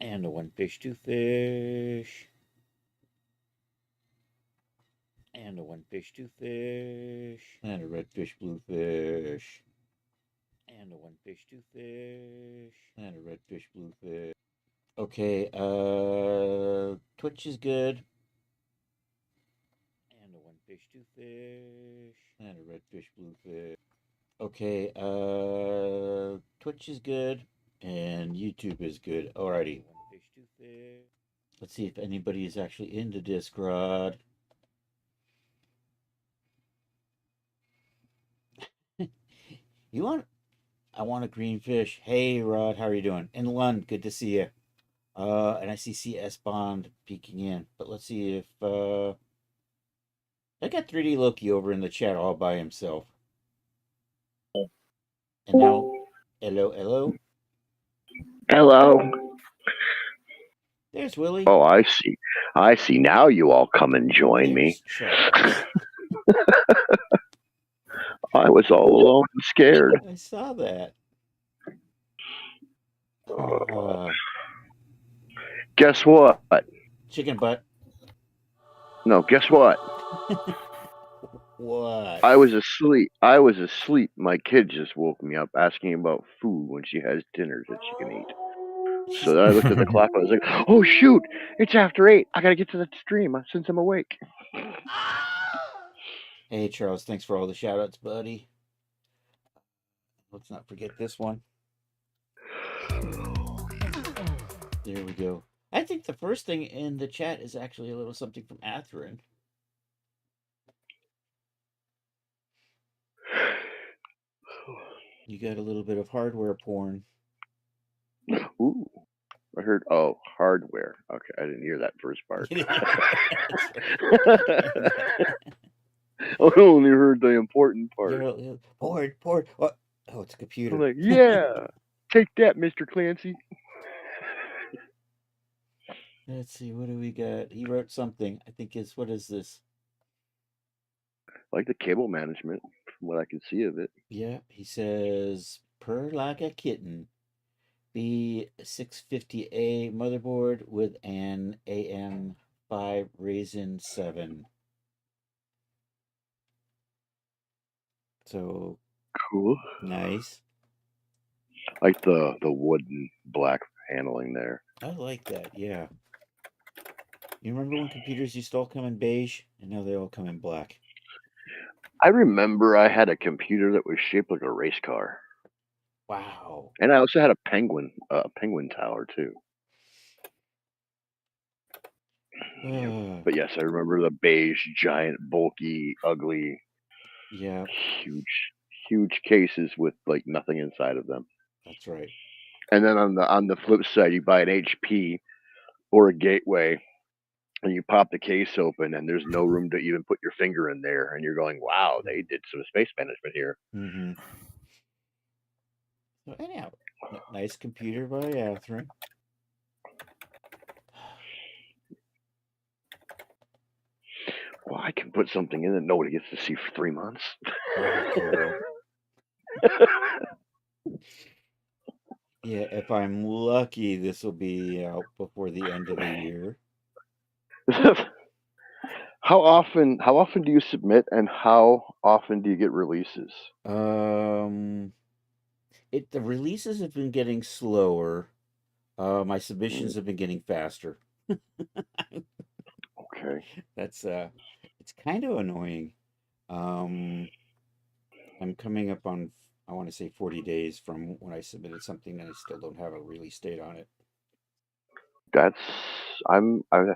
And a one fish, two fish. And a one fish, two fish. And a red fish, blue fish. And a one fish, two fish. And a red fish, blue fish. Okay, Twitch is good. And a one fish, two fish. And a red fish, blue fish. Okay, Twitch is good. And YouTube is good. Alrighty. One fish, two fish. Let's see if anybody is actually into Discord. You want? I want a green fish. Hey, Rod, how are you doing? In London, good to see you. And I see CS Bond peeking in. But let's see if I got 3D Loki over in the chat all by himself. And now, hello. Hello. There's Willie. Oh, I see. I see. Now you all come and join me. Charles. I was all alone and scared. I saw that. Guess what? Chicken butt. No, guess what? What? I was asleep. I was asleep. My kid just woke me up asking about food when she has dinners that she can eat. So then I looked at the clock. I was like, "Oh shoot, it's after 8. I gotta get to the stream since I'm awake." Hey, Charles, thanks for all the shout outs, buddy. Let's not forget this one. There we go. I think the first thing in the chat is actually a little something from Atherin. You got a little bit of hardware porn. Ooh, I heard. Oh, hardware. Okay, I didn't hear that first part. I only heard the important part. Porn. What? Oh, it's a computer. I'm like, yeah, take that, Mr. Clancy. Let's see, what do we got? He wrote something. I think what is this? I like the cable management, from what I can see of it. Yeah, he says, purr like a kitten. B650A motherboard with an AM5 Ryzen 7. So Cool. nice. Like the wooden black paneling there. I like that, yeah. You remember when computers used to all come in beige? And now they all come in black. I remember I had a computer that was shaped like a race car. Wow. And I also had a penguin tower too. But yes, I remember the beige, giant, bulky, ugly, yeah, huge cases with like nothing inside of them. That's right. And then on the flip side, you buy an HP or a Gateway, and you pop the case open, and there's no room to even put your finger in there, and you're going, "Wow, they did some space management here." Mm-hmm. So anyhow, nice computer by Atherin. Well, I can put something in that nobody gets to see for 3 months. Oh, Carol. Yeah, if I'm lucky, this will be out before the end of the year. How often do you submit, and how often do you get releases? The releases have been getting slower. My submissions have been getting faster. Okay. That's it's kind of annoying. I'm coming up on, I want to say 40 days from when I submitted something and I still don't have a release date on it. I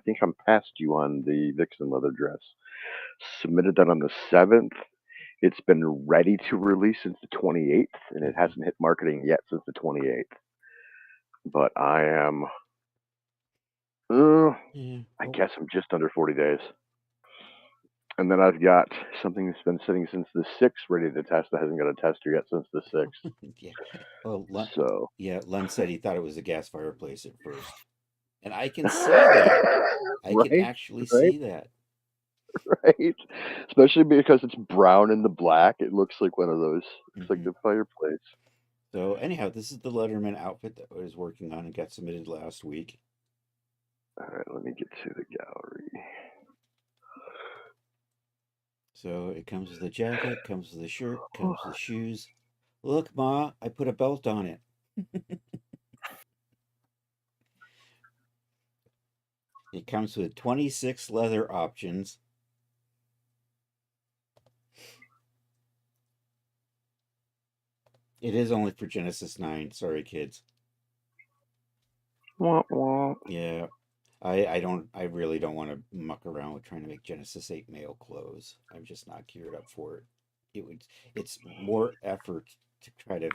think I'm past you on the Vixen leather dress. Submitted that on the 7th. It's been ready to release since the 28th, and it hasn't hit marketing yet since the 28th. But I am, I guess I'm just under 40 days. And then I've got something that's been sitting since the 6th ready to test that hasn't got a tester yet since the 6th. Yeah. Well, So. Yeah, Lund said he thought it was a gas fireplace at first. And I can see that. I can actually see that. Right? Especially because it's brown in the black. It looks like one of those. It's like the fireplace. So anyhow, this is the Letterman outfit that I was working on and got submitted last week. All right, let me get to the gallery. So it comes with a jacket, comes with a shirt, comes with shoes. Look, Ma, I put a belt on it. It comes with 26 leather options. It is only for Genesis 9. Sorry, kids. Wah, wah. Yeah. I really don't want to muck around with trying to make Genesis 8 male clothes. I'm just not geared up for it. It's more effort to try to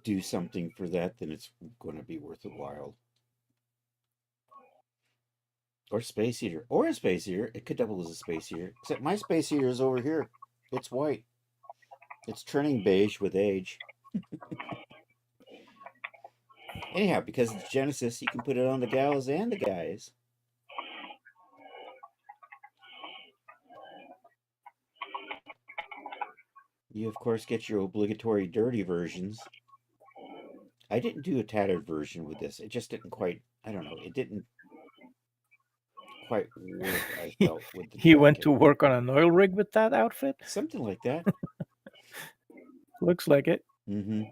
do something for that than it's going to be worth a while. Or Space Eater. Or a Space Eater. It could double as a Space Eater. Except my Space Eater is over here. It's white. It's turning beige with age. Anyhow, because it's Genesis, you can put it on the gals and the guys. You, of course, get your obligatory dirty versions. I didn't do a tattered version with this. It just didn't quite, I don't know, it didn't quite work, I felt, with the He went jacket. to work on an oil rig with that outfit? Something like that. Looks like it. Mm-hmm.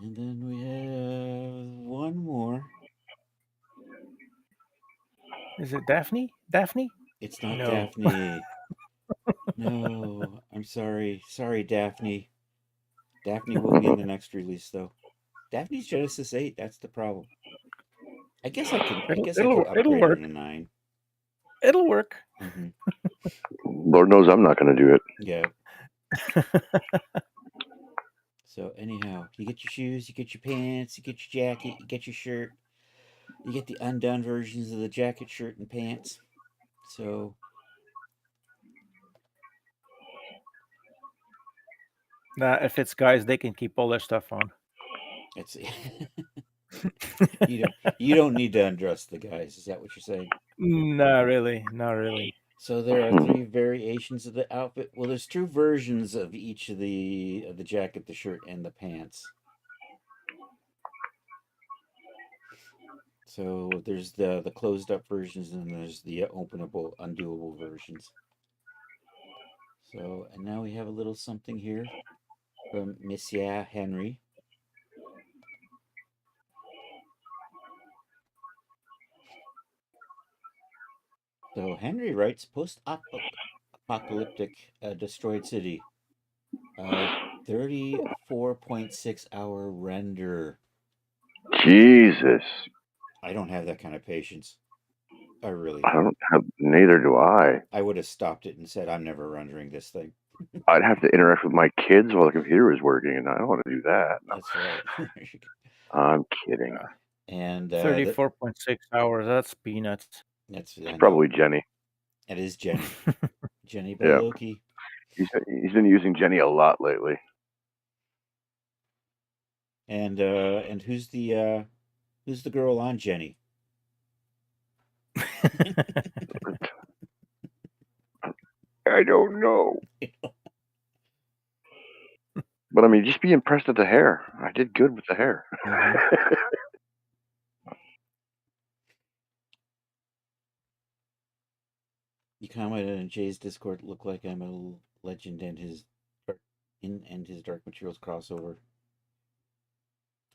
And then we have one more. Is it Daphne? Daphne? It's not No. Daphne. No, I'm sorry. Sorry, Daphne. Daphne will be in the next release, though. Daphne's Genesis 8. That's the problem. I guess I could It'll upgrade her work. to 9. It'll work. Mm-hmm. Lord knows I'm not going to do it. Yeah. So anyhow, you get your shoes, you get your pants, you get your jacket, you get your shirt. You get the undone versions of the jacket, shirt, and pants. So Nah, if it's guys, they can keep all their stuff on. it's you don't need to undress the guys. Is that what you're saying? Not really. Not really. So there are 3 variations of the outfit. Well, there's 2 versions of each of the jacket, the shirt, and the pants. So there's the closed up versions, and there's the openable, undoable versions. So, and now we have a little something here from Monsieur Henry. So Henry writes, post-apocalyptic destroyed city. 34.6 hour render. Jesus. I don't have that kind of patience. I really I don't. don't have, neither do I. I would have stopped it and said, I'm never rendering this thing. I'd have to interact with my kids while the computer was working, and I don't want to do that. No. That's right. I'm kidding. And 34.6 hours. That's peanuts. That's It's probably Jenny. It is Jenny. Jenny by Yeah. Loki. He's been using Jenny a lot lately. And who's the girl on Jenny? I don't know. But I mean, just be impressed at the hair. I did good with the hair. Mm-hmm. You commented in Jay's Discord, look like I'm a legend and his Dark Materials crossover.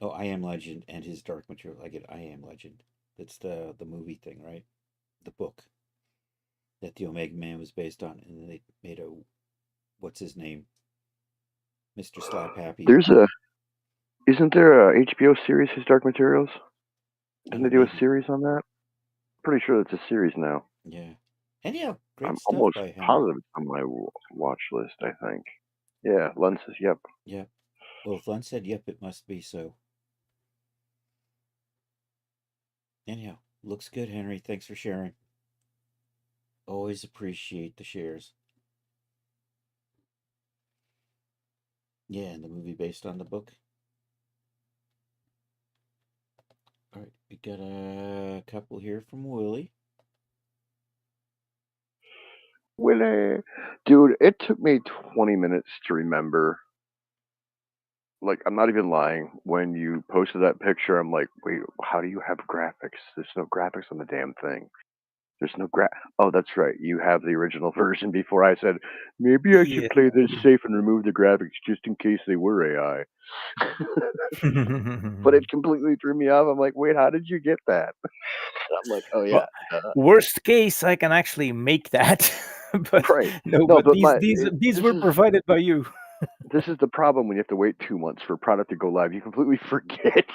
Oh, I Am Legend and his Dark Material. I get I Am Legend. That's the movie thing, right? The book that the Omega Man was based on, and then they made a what's his name? Mr. Slap Happy. Isn't there a HBO series, His Dark Materials? Didn't they do a series on that? Pretty sure it's a series now. Yeah. Anyhow, great I'm stuff almost by him. positive it's on my watch list, I think. Yeah, Lenses, yep. Yeah. Well, if Len said yep, it must be so. Anyhow, looks good, Henry. Thanks for sharing. Always appreciate the shares. Yeah, and the movie based on the book. All right, we got a couple here from Willie. Willie, dude, it took me 20 minutes to remember. Like, I'm not even lying. When you posted that picture, I'm like, wait, how do you have graphics? There's no graphics on the damn thing. There's no Oh, that's right. You have the original version before I said, maybe I should play this safe and remove the graphics just in case they were AI. But it completely threw me off. I'm like, wait, how did you get that? I'm like, oh, yeah. Worst case, I can actually make that. But right. but these were provided by you. This is the problem when you have to wait 2 months for a product to go live. You completely forget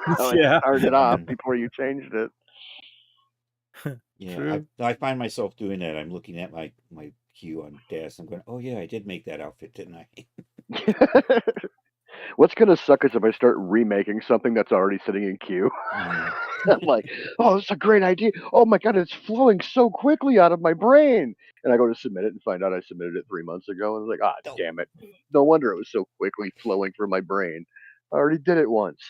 how Yeah. I started it off before you changed it. Yeah, I find myself doing that. I'm looking at my queue on DAS. I'm going, oh yeah, I did make that outfit, didn't I? What's gonna suck is if I start remaking something that's already sitting in queue. I'm like, oh, that's a great idea. Oh my god, it's flowing so quickly out of my brain. And I go to submit it and find out I submitted it 3 months ago. And I was like, damn it. No wonder it was so quickly flowing from my brain. I already did it once.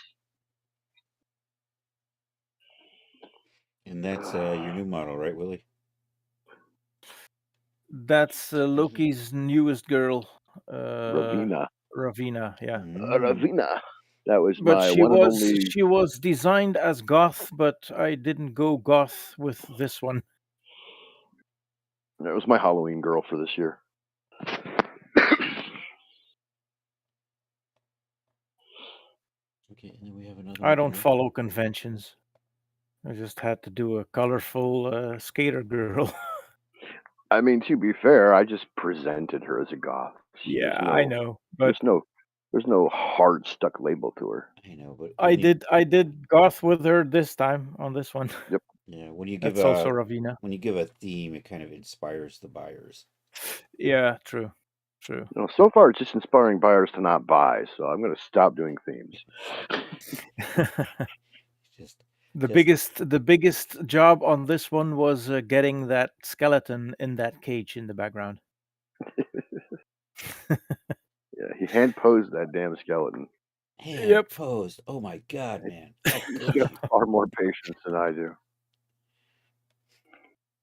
And that's your new model, right, Willie? That's Loki's newest girl. Ravina. Ravina, yeah. Ravina. That was But my one and only. she was designed as goth, but I didn't go goth with this one. That was my Halloween girl for this year. Okay, and then we have another. I don't follow conventions. I just had to do a colorful skater girl. I mean, to be fair, I just presented her as a goth. Yeah, I know, but there's no hard stuck label to her. I know, but I did goth with her this time on this one. Yep. Yeah, when you give That's also Ravina. when you give a theme, it kind of inspires the buyers. Yeah, true. So far, it's just inspiring buyers to not buy. So I'm going to stop doing themes. The biggest job on this one was getting that skeleton in that cage in the background. Yeah, he hand posed that damn skeleton. Hand posed. Oh my god, man! How could you? Far more patience than I do.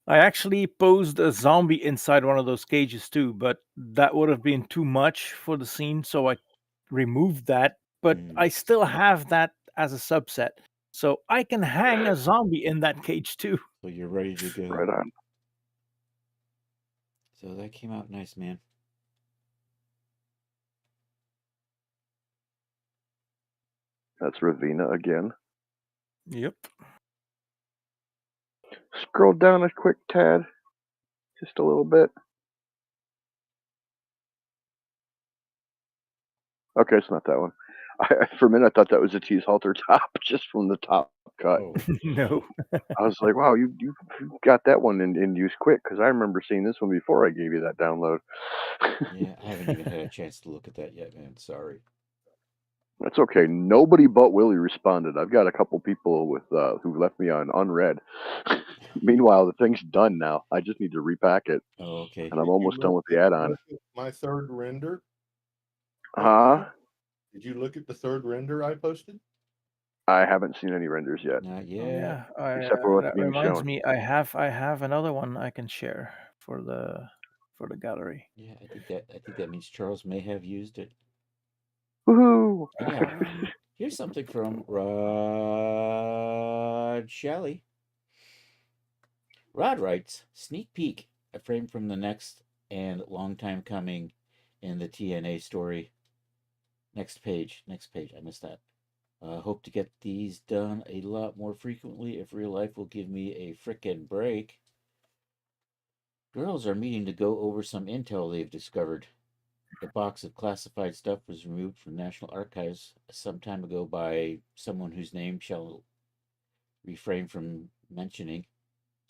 I actually posed a zombie inside one of those cages too, but that would have been too much for the scene, so I removed that. But I still have that as a subset, so I can hang a zombie in that cage too. So you're ready to go. Right on. So that came out nice, man. That's Ravina again. Yep. Scroll down a quick tad. Just a little bit. Okay, it's not that one. For a minute, I thought that was a tease halter top, just from the top cut. Oh. No. I was like, wow, you got that one in use quick, because I remember seeing this one before I gave you that download. Yeah, I haven't even had a chance to look at that yet, man. Sorry. That's okay. Nobody but Willie responded. I've got a couple people with who left me on unread. Meanwhile, the thing's done now. I just need to repack it. Oh, okay. And I'm almost done with the add-on. My third render. Huh? Did you look at the third render I posted? I haven't seen any renders yet. Not yet. Yeah, Except for what's that being reminds shown. me. I have another one I can share for the gallery. Yeah, I think that means Charles may have used it. Woohoo! Yeah. Here's something from Rod Shelley. Rod writes, sneak peek, a frame from the next and long time coming in the TNA story. Next page. I missed that. Hope to get these done a lot more frequently if real life will give me a frickin' break. Girls are meeting to go over some intel they've discovered. The box of classified stuff was removed from National Archives some time ago by someone whose name shall refrain from mentioning.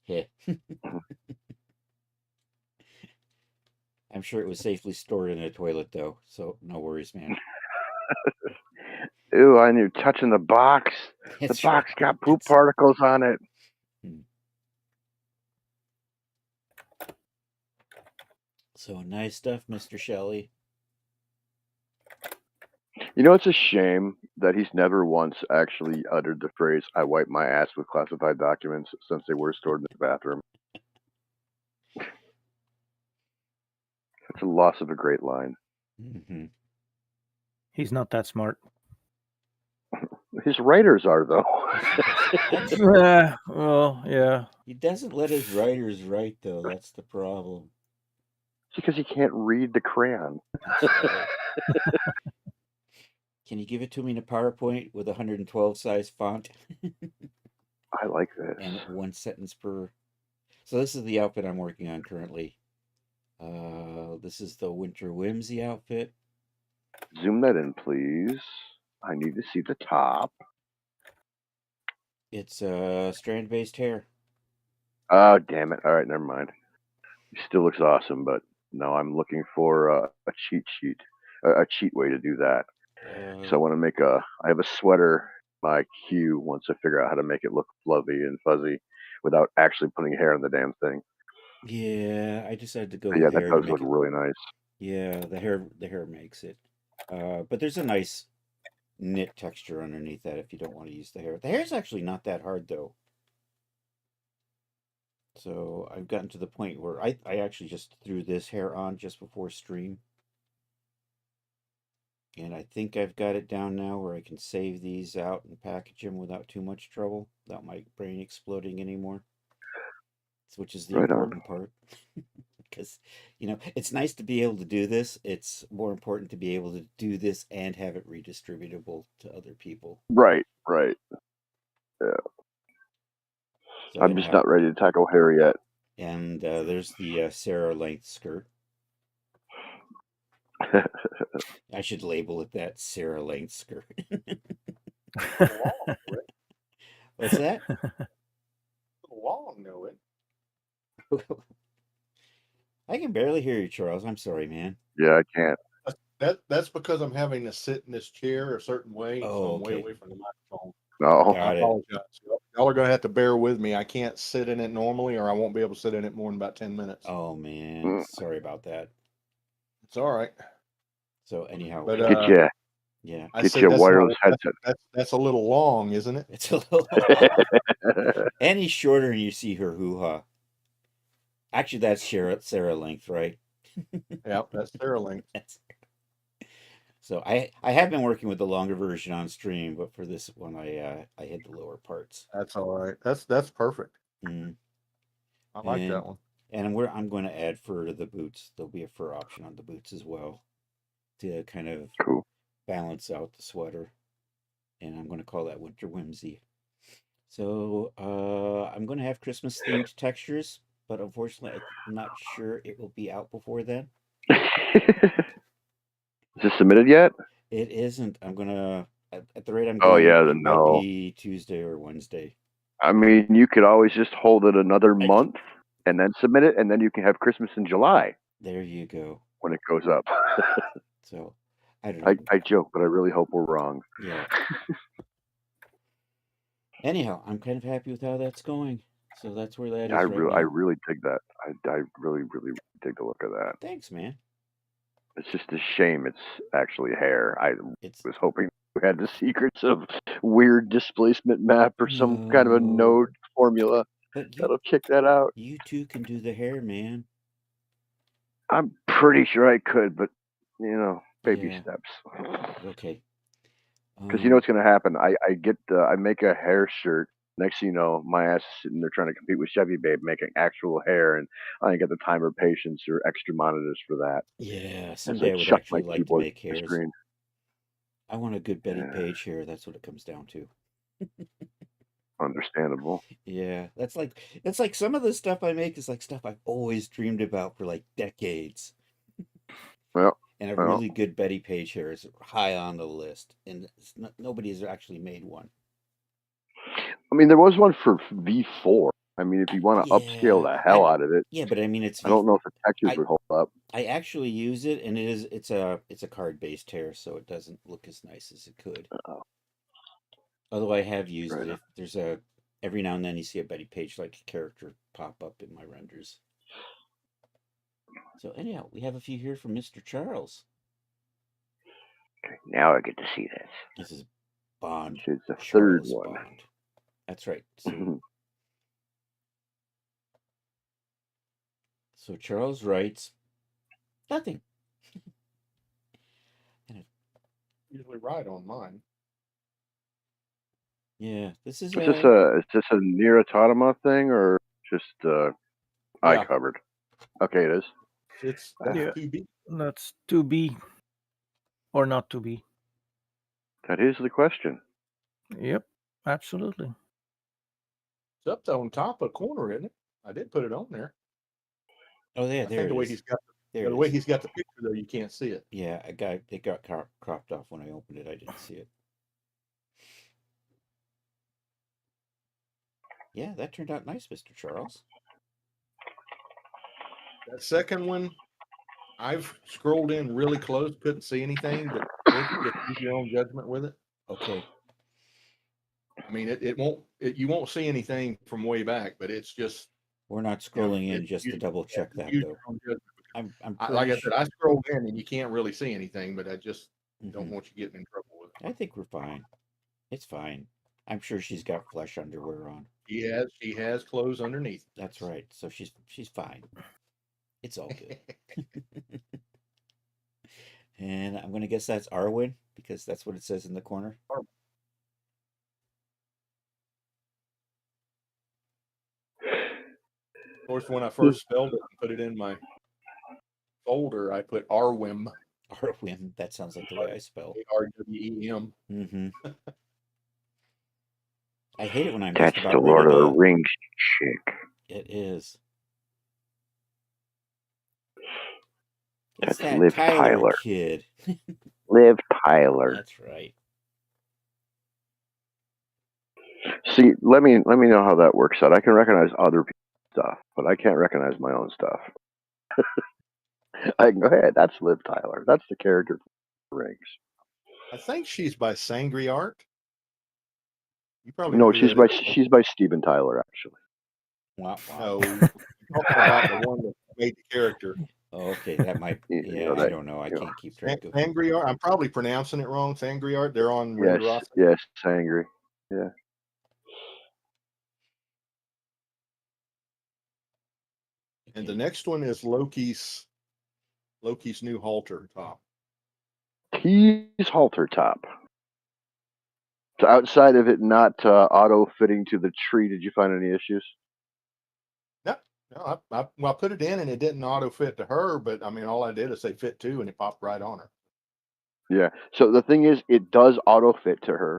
Heh. I'm sure it was safely stored in a toilet, though, so no worries, man. Ew, I knew touching the box. The box got poop particles on it. So nice stuff, Mr. Shelley. You know, it's a shame that he's never once actually uttered the phrase, I wipe my ass with classified documents, since they were stored in the bathroom. It's a loss of a great line. Mm-hmm. He's not that smart. His writers are, though. Well, yeah. He doesn't let his writers write, though. That's the problem. It's because he can't read the crayon. Can you give it to me in a PowerPoint with 112 size font? I like this. And one sentence per. So this is the outfit I'm working on currently. This is the Winter Whimsy outfit. Zoom that in, please. I need to see the top. It's strand-based hair. Oh, damn it. All right, never mind. It still looks awesome, but no, I'm looking for a cheat sheet, a cheat way to do that. So I want to make I have a sweater, my queue, once I figure out how to make it look fluffy and fuzzy without actually putting hair on the damn thing. Yeah, I decided to go Yeah, with that hair does to look make it. really nice. Yeah, the hair makes it. But there's a nice knit texture underneath that if you don't want to use the hair. The hair's actually not that hard, though. So I've gotten to the point where I actually just threw this hair on just before stream. And I think I've got it down now where I can save these out and package them without too much trouble, without my brain exploding anymore, which is the Right on. important part. Because, it's nice to be able to do this. It's more important to be able to do this and have it redistributable to other people. Right. Yeah. So I'm just anyhow, not ready to tackle hair yet. and there's the Sarah length skirt. I should label it that, Sarah length skirt. What's that? Long, know it. I can barely hear you, Charles. I'm sorry, man. Yeah, I can't. That's because I'm having to sit in this chair a certain way, so Oh, I'm way okay. away from the microphone. No. I Got it. apologize. Y'all are gonna have to bear with me. I can't sit in it normally, or I won't be able to sit in it more than about 10 minutes. Oh, man. Mm. Sorry about that. It's all right. So anyhow, But Get you. yeah, I Get said your that's wireless not, headset. that's a little long, isn't it? it's a little long. Any shorter and you see her hoo-ha. Actually, that's Sarah length, right? Yeah, that's Sarah length. So I have been working with the longer version on stream, but for this one I hid the lower parts. That's all right. That's perfect. Mm. I like that one. And I'm going to add fur to the boots. There'll be a fur option on the boots as well to kind of Cool. balance out the sweater. And I'm going to call that Winter Whimsy. So I'm going to have Christmas themed textures, but unfortunately I'm not sure it will be out before then. Is this submitted yet? It isn't. I'm going to, at the rate I'm Oh going, yeah, it then might no. be Tuesday or Wednesday. I mean, you could always just hold it another month and then submit it, and then you can have Christmas in July There you go. when it goes up. So I don't know. I joke, but I really hope we're wrong. Yeah. Anyhow, I'm kind of happy with how that's going. So that's where that is I right now. really dig that. I really dig the look of that. Thanks, man. It's just a shame it's actually hair. I was hoping we had the secrets of weird displacement map or some kind of a node formula that'll kick that out. You too can do the hair, man. I'm pretty sure I could, but baby steps. Okay. Because you know what's going to happen? I make a hair shirt. Next thing you know, my ass is sitting there trying to compete with Chevy Babe making actual hair, and I ain't got the time or patience or extra monitors for that. Yeah, So someday I would actually like to make hairs. Screen. I want a good Betty Page hair. That's what it comes down to. Understandable. Yeah, that's like some of the stuff I make is like stuff I've always dreamed about for like decades. Well, and a really good Betty Page hair is high on the list, and nobody has actually made one. I mean, there was one for V4. I mean, if you want to upscale the hell out of it. Yeah, but I mean, I don't know if the textures would hold up. I actually use it, and it's a card-based hair, so it doesn't look as nice as it could. Although I have used it. There's every now and then you see a Betty Page like character pop up in my renders. So anyhow, we have a few here from Mr. Charles. Okay, now I get to see this. This is Bond. It's the Charles third one. Bond. That's right. So Charles writes, nothing. Usually right on mine. Yeah, this is. Is this a Nier Automata thing or just eye covered? Okay, it is. That's 2B. That's 2B or not 2B. That is the question. Yep, absolutely. It's up on top of the corner, isn't it? I did put it on there. Oh yeah, there it is. The way he's got the picture, though, you can't see it. Yeah, it got cropped off when I opened it. I didn't see it. Yeah, that turned out nice, Mr. Charles. That second one, I've scrolled in really close, couldn't see anything, but just use your own judgment with it. Okay. I mean, you won't see anything from way back, but it's just. We're not scrolling in just to double check that, though. I'm like I said, I scrolled in and you can't really see anything, but I just don't want you getting in trouble with it. I think we're fine. It's fine. I'm sure she's got flesh underwear on. She has clothes underneath. That's right. So she's fine. It's all good. And I'm going to guess that's Arwen because that's what it says in the corner. Of course, when I first spelled it and put it in my folder, I put Arwim. Arwen. That sounds like the way I spell. ARWEM. Mm-hmm. I hate it when I'm That's just the about Lord ready of the to. Rings chick. It is. That's It's that Liv Tyler Tyler. kid. Liv Tyler. That's right. See, let me know how that works out. I can recognize other people's stuff, but I can't recognize my own stuff. I can go ahead. That's Liv Tyler. That's the character from Rings. I think she's by Sangry Art. You probably know No, who she's that by is. she's by Steven Tyler, actually. Wow, wow. No, you're talking about the one that made the character. Oh, okay, that might. You Yeah, know I that- don't know. I you know. can't keep track of. Sangry Art. I'm probably pronouncing it wrong. Sangry Art. They're on Yes, Ringaroth. yes, angry. Yeah. And the next one is Loki's new halter top. He's halter top. So outside of it not auto fitting to the tree, did you find any issues? No, I put it in and it didn't auto fit to her, but I mean, all I did is say fit to, and it popped right on her. Yeah. So the thing is, it does auto fit to her.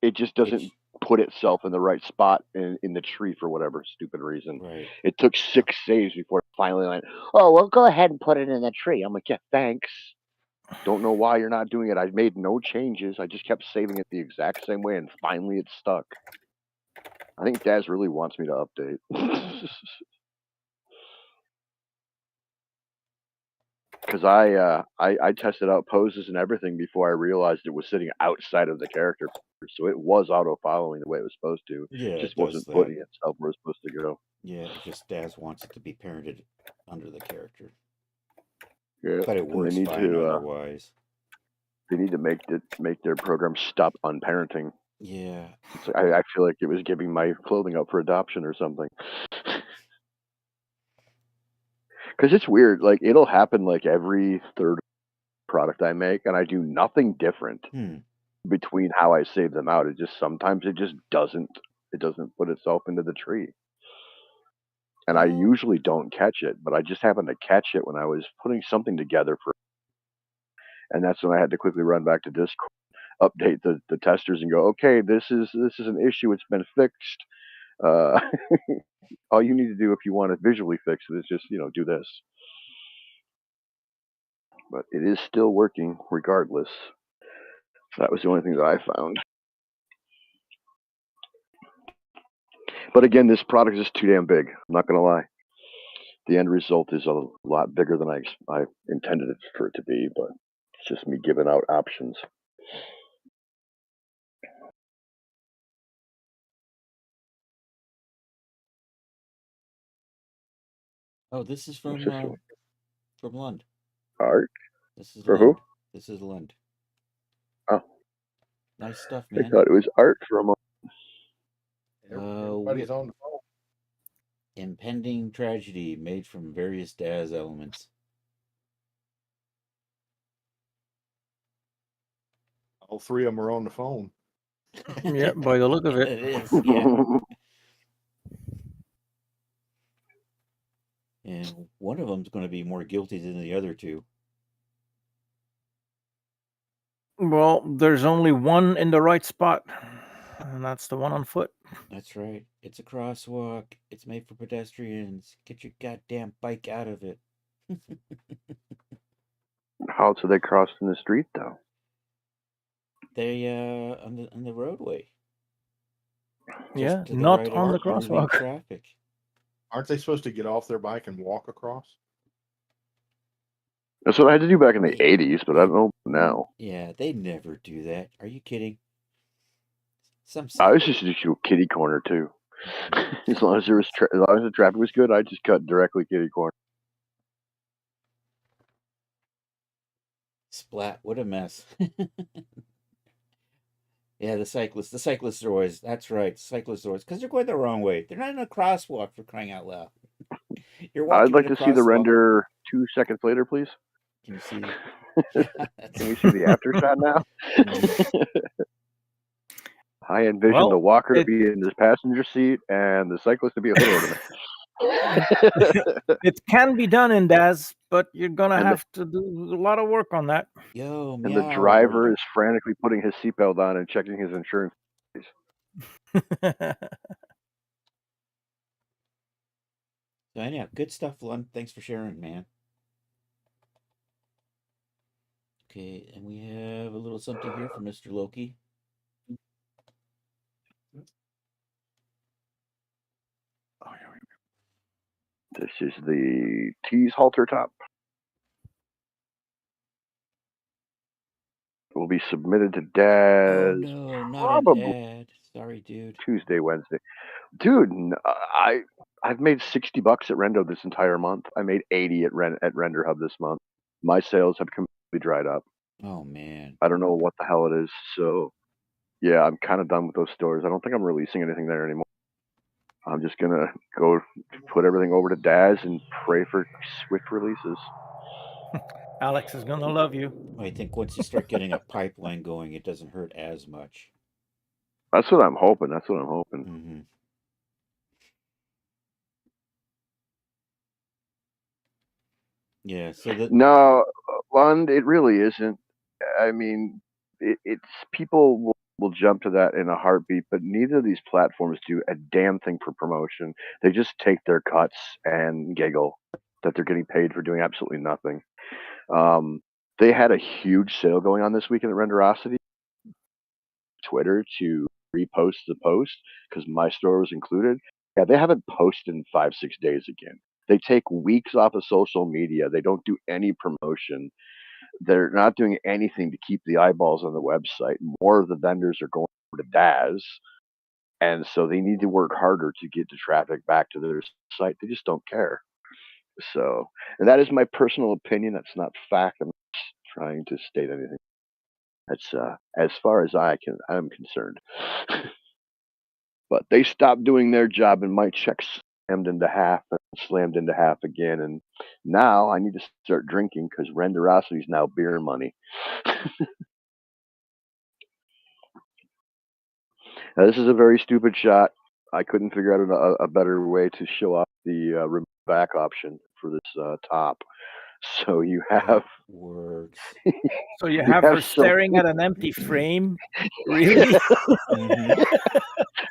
It just doesn't put itself in the right spot in the tree for whatever stupid reason. Right. It took 6 saves before it finally went, oh, well, go ahead and put it in the tree. I'm like, yeah, thanks. Don't know why you're not doing it. I made no changes. I just kept saving it the exact same way, and finally it stuck. I think Daz really wants me to update. Because I tested out poses and everything before I realized it was sitting outside of the character. So it was auto-following the way it was supposed to. Yeah, It just it does wasn't that. putting itself where it's supposed to go. Yeah, it just Daz wants it to be parented under the character. Yeah, But it works fine otherwise. They need to make their program stop unparenting. Yeah. It's like, I feel like it was giving my clothing up for adoption or something. Because it's weird. Like, it'll happen like every third product I make, and I do nothing different between how I save them out. It just sometimes it just doesn't put itself into the tree. And I usually don't catch it, but I just happened to catch it when I was putting something together for, and that's when I had to quickly run back to Discord, update the testers, and go, okay, this is an issue. It's been fixed. All you need to do if you want to visually fix it is just do this. But it is still working regardless. So that was the only thing that I found. But again, this product is too damn big. I'm not gonna lie. The end result is a lot bigger than I intended it for it to be, but it's just me giving out options. Oh, this is from Lund. Art? This is for Lund. who? This is Lund. Oh, nice stuff, man. I thought it was art for a moment. Everybody's on the phone. Impending tragedy made from various Daz elements. All three of them are on the phone. Yeah, by the look of it. It is, yeah. And one of them's going to be more guilty than the other two. Well, there's only one in the right spot, and that's the one on foot. That's right. It's a crosswalk. It's made for pedestrians. Get your goddamn bike out of it. How else are they crossing the street, though? They on the roadway. Yeah, Just to the not right on the of moving crosswalk. traffic. Aren't they supposed to get off their bike and walk across? That's what I had to do back in the 80s, but I don't know now. Yeah, they never do that. Are you kidding? I was just do kitty corner too. As long as there was as long as the traffic was good, I just cut directly kitty corner. Splat, what a mess. Yeah, the cyclists are always, that's right, cyclists are always, because they're going the wrong way. They're not in a crosswalk, for crying out loud. You're walking I'd like in a to see the crosswalk. render 2 seconds later, please. Can you see? Can we see the after shot now? I envision Well, the walker to it- be in his passenger seat and the cyclist to be a hood ornament. it can be done in DAS, but you're gonna And the- have to do a lot of work on that. Yo, And the meow. driver is frantically putting his seatbelt on and checking his insurance. So anyhow, good stuff, Lund. Thanks for sharing, man. Okay, and we have a little something here from Mr. Loki. This is the Tees halter top. Will be submitted to Oh DAS no, not probably an ad. Sorry, dude. Tuesday, Wednesday. Dude, I've made $60 at Rendo this entire month. I made 80 at Render Hub this month. My sales have completely dried up. Oh man. I don't know what the hell it is. So yeah, I'm kind of done with those stores. I don't think I'm releasing anything there anymore. I'm just gonna go put everything over to DAS and pray for swift releases. Alex is gonna love you. I think once you start getting a pipeline going, it doesn't hurt as much. That's what I'm hoping. Mm-hmm. Yeah. So that No, Lund, it really isn't. I mean, it's people will jump to that in a heartbeat, but neither of these platforms do a damn thing for promotion. They just take their cuts and giggle that they're getting paid for doing absolutely nothing. They had a huge sale going on this weekend at Renderosity. Twitter to repost the post because my store was included. Yeah, they haven't posted in 5-6 days again. They take weeks off of social media. They don't do any promotion. They're not doing anything to keep the eyeballs on the website. More of the vendors are going over to DAS, and so they need to work harder to get the traffic back to their site. They just don't care. So, and that is my personal opinion. That's not fact. I'm just trying to state anything. That's as far as I'm concerned. But they stopped doing their job, and my check slammed into half and slammed into half again. And now I need to start drinking because Renderosity is now beer money. Now, this is a very stupid shot. I couldn't figure out a better way to show off the back option for this top. So you have works. So you have her staring at an empty frame? Really? Mm-hmm.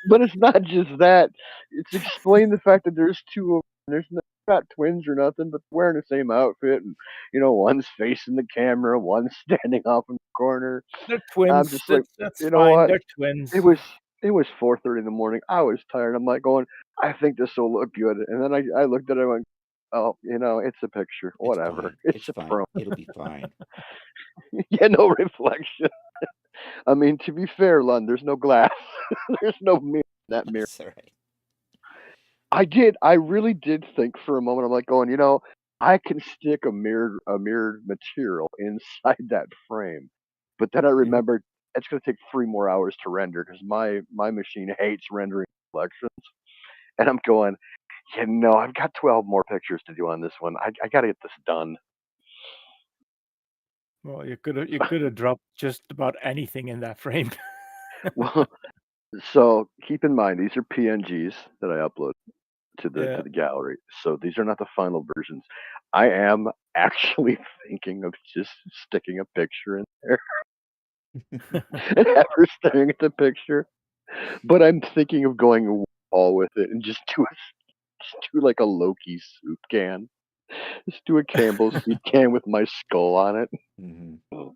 But it's not just that. It's explain the fact that there's two of them. There's not twins or nothing, but wearing the same outfit, and one's facing the camera, one's standing off in the corner. They're twins. I'm just like, that's you know fine. what? They're twins. It was 4:30 in the morning. I was tired. I'm like going, I think this will look good. And then I looked at it and went, oh, it's a picture. Whatever. It's a fine. promo. It'll be fine. Yeah, no reflection. I mean, to be fair, Lund, there's no glass. There's no mirror in that mirror. That's all I right. really did think for a moment. I'm like going, I can stick a mirrored material inside that frame. But then I remembered it's going to take 3 more hours to render because my machine hates rendering reflections. And I'm going, I've got 12 more pictures to do on this one. I got to get this done. Well, you could have dropped just about anything in that frame. Well, so keep in mind these are PNGs that I upload to the gallery. So these are not the final versions. I am actually thinking of just sticking a picture in there and have her staring at the picture. But I'm thinking of going all with it and just do like a Loki soup can. Just do a Campbell's soup can with my skull on it. Mm-hmm.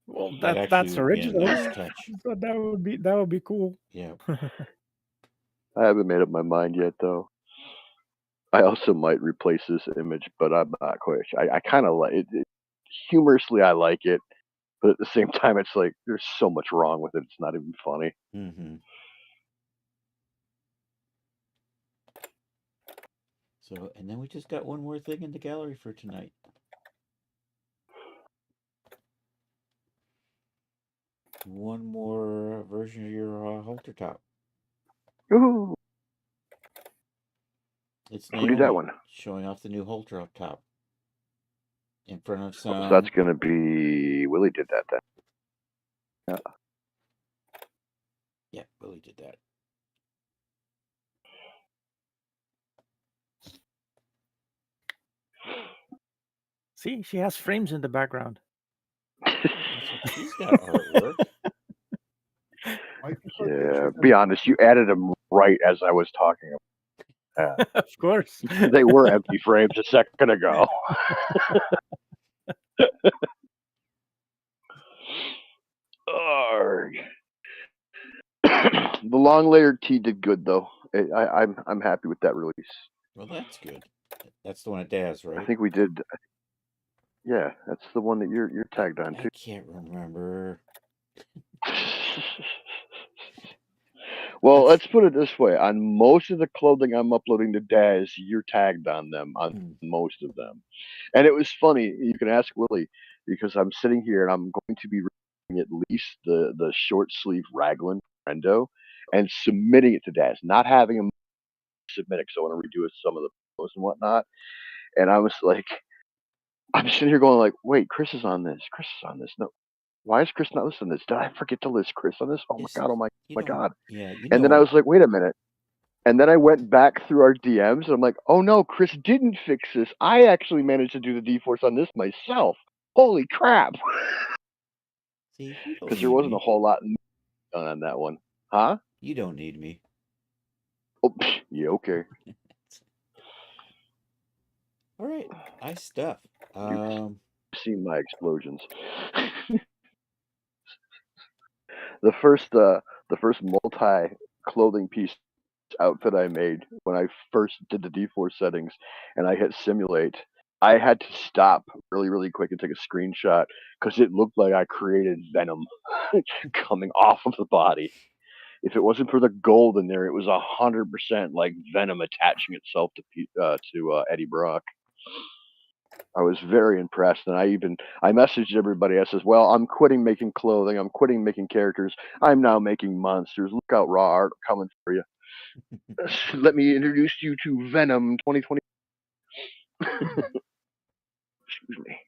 Well, That that's actually would be a original. nice touch. But that would be cool. Yeah. I haven't made up my mind yet, though. I also might replace this image, but I'm not quite sure. I kind of like it. Humorously, I like it, but at the same time, it's like there's so much wrong with it. It's not even funny. Mm-hmm. So, and then we just got one more thing in the gallery for tonight. One more version of your halter top. Ooh. It's Who did that one? showing off the new halter up top. in front of So that's some. going to be Willie did that then. Yeah, Willie did that. See, she has frames in the background. She's got artwork. Yeah, be honest. You added them right as I was talking about. Of course. They were empty frames a second ago. Arrgh. The long layered tee did good though. I'm happy with that release. Well, that's good. That's the one at Daz, right? I think we did. Yeah, that's the one that you're tagged on too. I can't remember. Well, let's put it this way: on most of the clothing I'm uploading to Daz, you're tagged on them on most of them. And it was funny. You can ask Willie because I'm sitting here and I'm going to be reading at least the short sleeve raglan Rendo and submitting it to Daz, not having him submit it because I want to redo some of the posts and whatnot. And I was like, I'm sitting here going like, wait, Chris is on this. Chris is on this. No, why is Chris not listening to this? Did I forget to list Chris on this? Oh my god! Oh my god! Yeah, and then I was like, wait a minute. And then I went back through our DMs and I'm like, oh no, Chris didn't fix this. I actually managed to do the D-Force on this myself. Holy crap! See, because there wasn't a whole lot done on that one, huh? You don't need me. Oh, yeah, okay. All right, nice stuff. You've seen my explosions. The first multi clothing piece outfit I made when I first did the D-Force settings, and I hit simulate. I had to stop really, really quick and take a screenshot because it looked like I created venom coming off of the body. If it wasn't for the gold in there, it was 100% like venom attaching itself to Eddie Brock. I was very impressed, and I messaged everybody. I says, "Well, I'm quitting making clothing. I'm quitting making characters. I'm now making monsters. Look out, raw art coming for you. Let me introduce you to Venom 2020." Excuse me.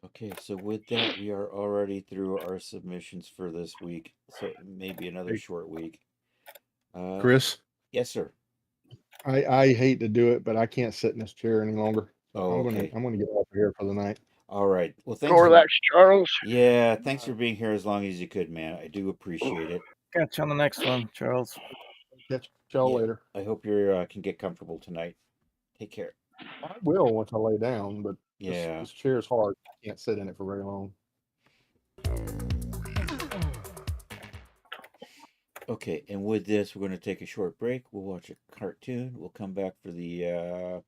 Okay, so with that, we are already through our submissions for this week. So maybe another short week. Chris? Yes, sir. I hate to do it, but I can't sit in this chair any longer. Oh, okay. I'm gonna get off of here for the night. All right. Well, thanks. Go relax, Charles. Yeah, thanks for being here as long as you could, man. I do appreciate it. Catch you on the next one, Charles. Catch y'all later. I hope you can get comfortable tonight. Take care. I will once I lay down, but yeah, this chair is hard. I can't sit in it for very long. Okay, and with this, we're going to take a short break. We'll watch a cartoon. We'll come back for the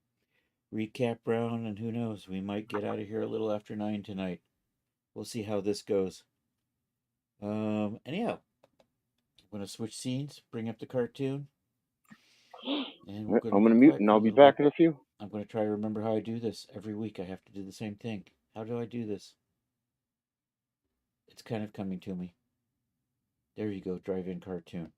recap round, and who knows, we might get out of here a little after 9 tonight. We'll see how this goes. Anyhow, I'm going to switch scenes, bring up the cartoon. And I'm going to mute, and I'll be back in a few. I'm going to try to remember how I do this. Every week I have to do the same thing. How do I do this? It's kind of coming to me. There you go, drive-in cartoon.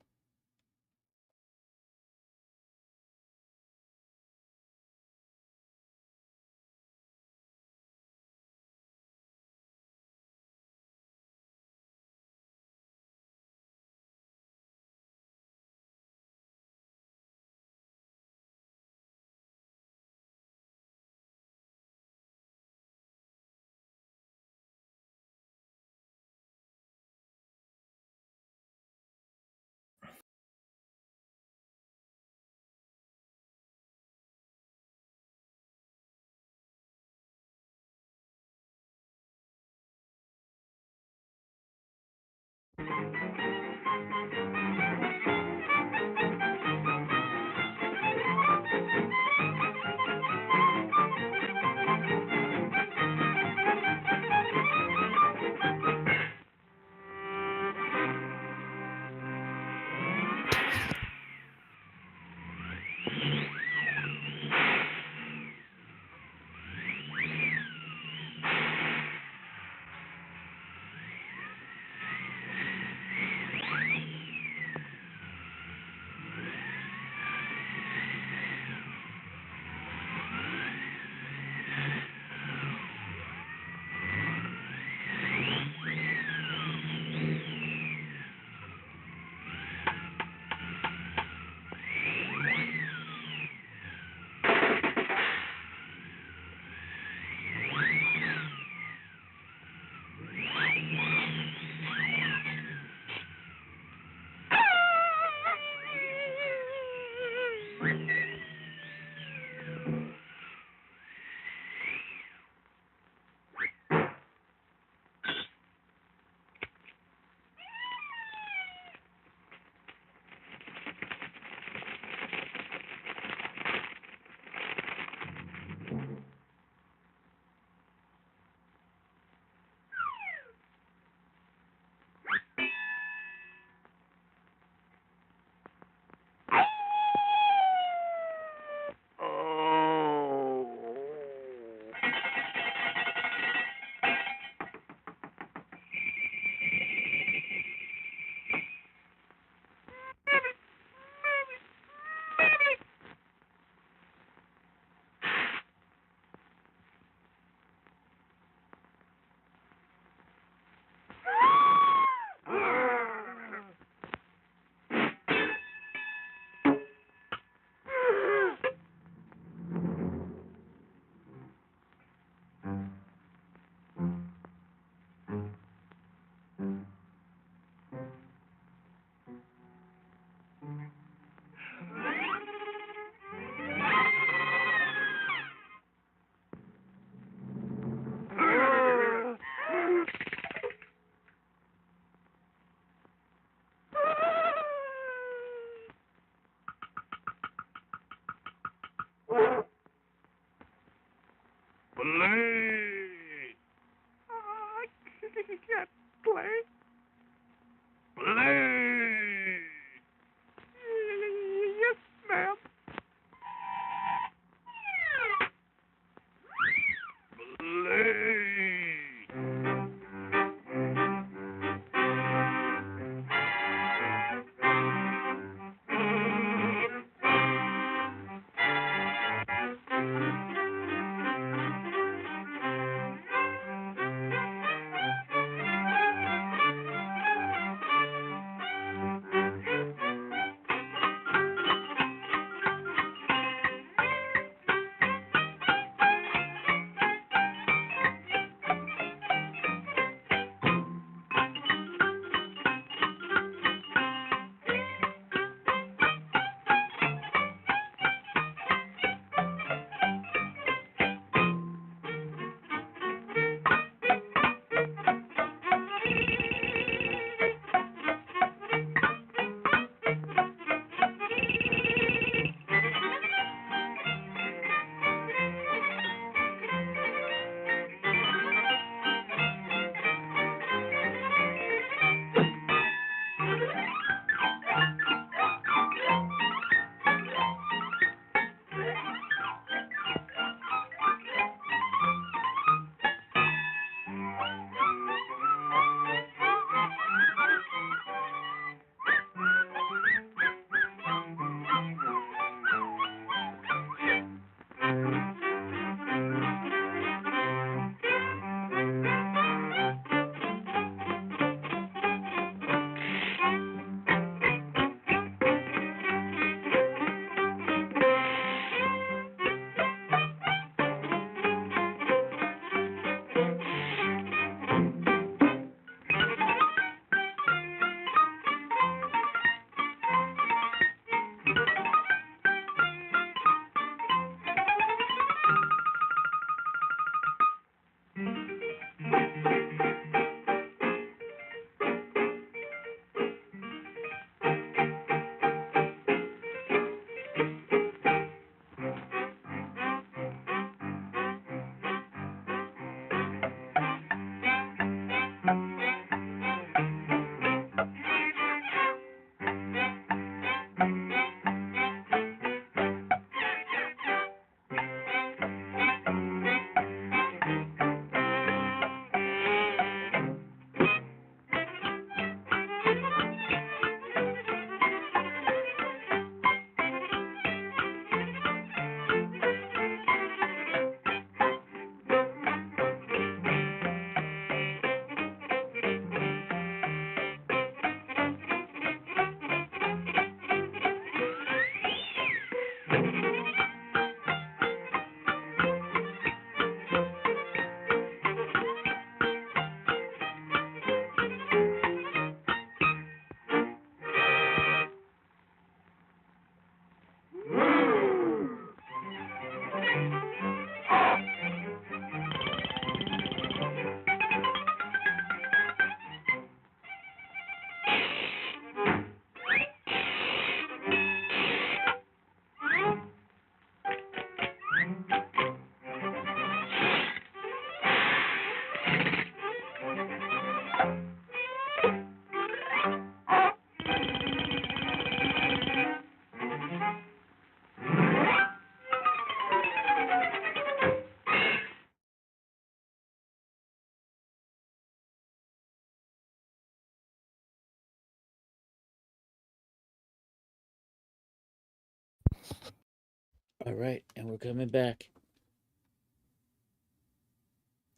All right, and we're coming back.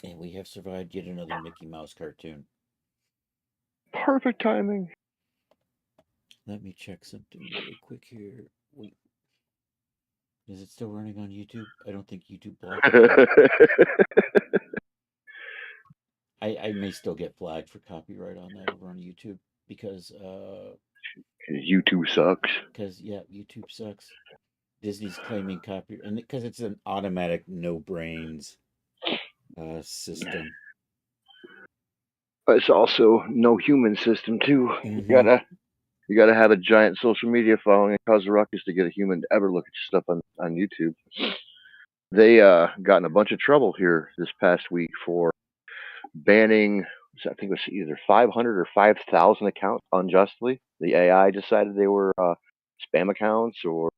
And we have survived yet another Mickey Mouse cartoon. Perfect timing. Let me check something really quick here. Wait. Is it still running on YouTube? I don't think YouTube blocked it. I may still get flagged for copyright on that over on YouTube because YouTube sucks. Because yeah, YouTube sucks. Disney's claiming copyright, and because it's an automatic no brains system. But it's also no human system too. Mm-hmm. You gotta have a giant social media following and cause a ruckus to get a human to ever look at your stuff on YouTube. They got in a bunch of trouble here this past week for banning, I think it was either 500 or 5,000 accounts unjustly. The AI decided they were spam accounts or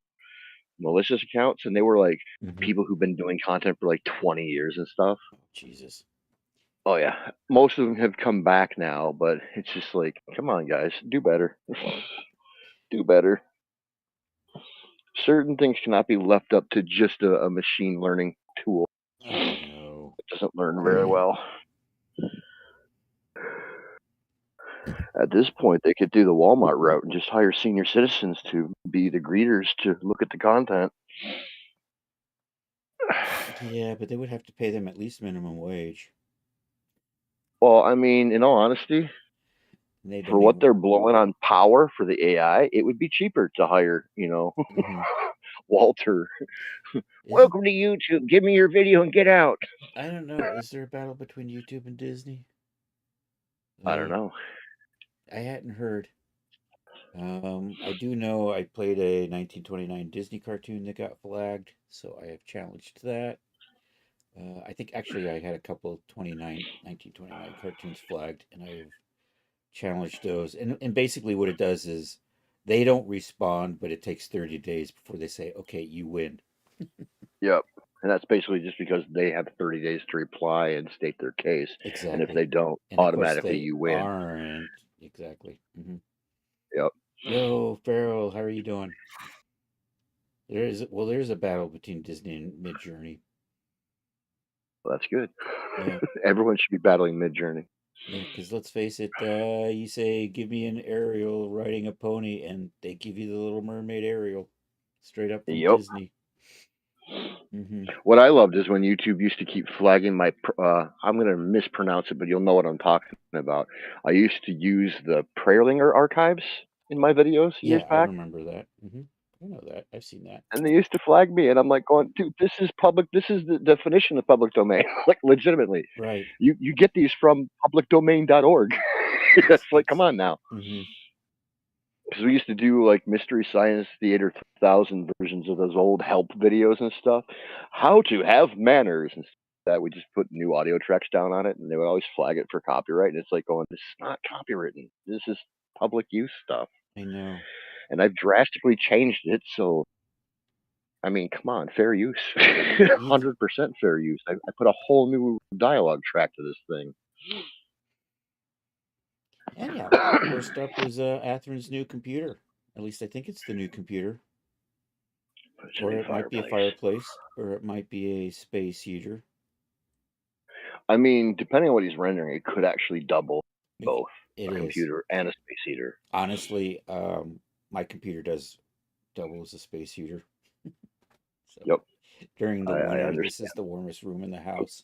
malicious accounts, and they were like people who've been doing content for like 20 years and stuff. Oh, Jesus. Oh yeah, most of them have come back now, but it's just like, come on, guys, do better. Do better. Certain things cannot be left up to just a machine learning tool. Oh, no. It doesn't learn very well. At this point, they could do the Walmart route and just hire senior citizens to be the greeters to look at the content. Yeah, but they would have to pay them at least minimum wage. Well, I mean, in all honesty, for what they're blowing on power for the AI, it would be cheaper to hire, Walter. Welcome to YouTube. Give me your video and get out. I don't know. Is there a battle between YouTube and Disney? I don't know. I hadn't heard. I do know I played a 1929 Disney cartoon that got flagged, so I have challenged that. I think actually I had a couple 1929 cartoons flagged, and I have challenged those. And basically what it does is they don't respond, but it takes 30 days before they say, okay, you win. Yep. And that's basically just because they have 30 days to reply and state their case. Exactly. And if they don't, and automatically you win. Aren't. Exactly. Mm-hmm. Yep. Yo, Farrell, how are you doing? There's a battle between Disney and Midjourney. Well, that's good. Yeah. Everyone should be battling Midjourney. Yeah, because let's face it, you say, give me an Ariel riding a pony, and they give you the Little Mermaid Ariel. Straight up from Disney. Mm-hmm. What I loved is when YouTube used to keep flagging my, I'm going to mispronounce it, but you'll know what I'm talking about. I used to use the Prayerlinger archives in my videos years back. I remember that. Mm-hmm. I know that. I've seen that. And they used to flag me, and I'm like going, dude, this is public. This is the definition of public domain. Like, legitimately. Right. You get these from publicdomain.org. It's like, come on now. Because we used to do like Mystery Science Theater 3000 versions of those old help videos and stuff. How to have manners and stuff like that. We just put new audio tracks down on it, and they would always flag it for copyright. And it's like going, this is not copywritten. This is public use stuff. I know. And I've drastically changed it, so I mean, come on, fair use. 100% fair use. I put a whole new dialogue track to this thing. And yeah, first up was Atherin's new computer. At least I think it's the new computer. Or it might be a fireplace, or it might be a space heater. I mean, depending on what he's rendering, it could actually double both a computer and a space heater. Honestly, my computer does double as a space heater. So, yep. During the winter, this is the warmest room in the house.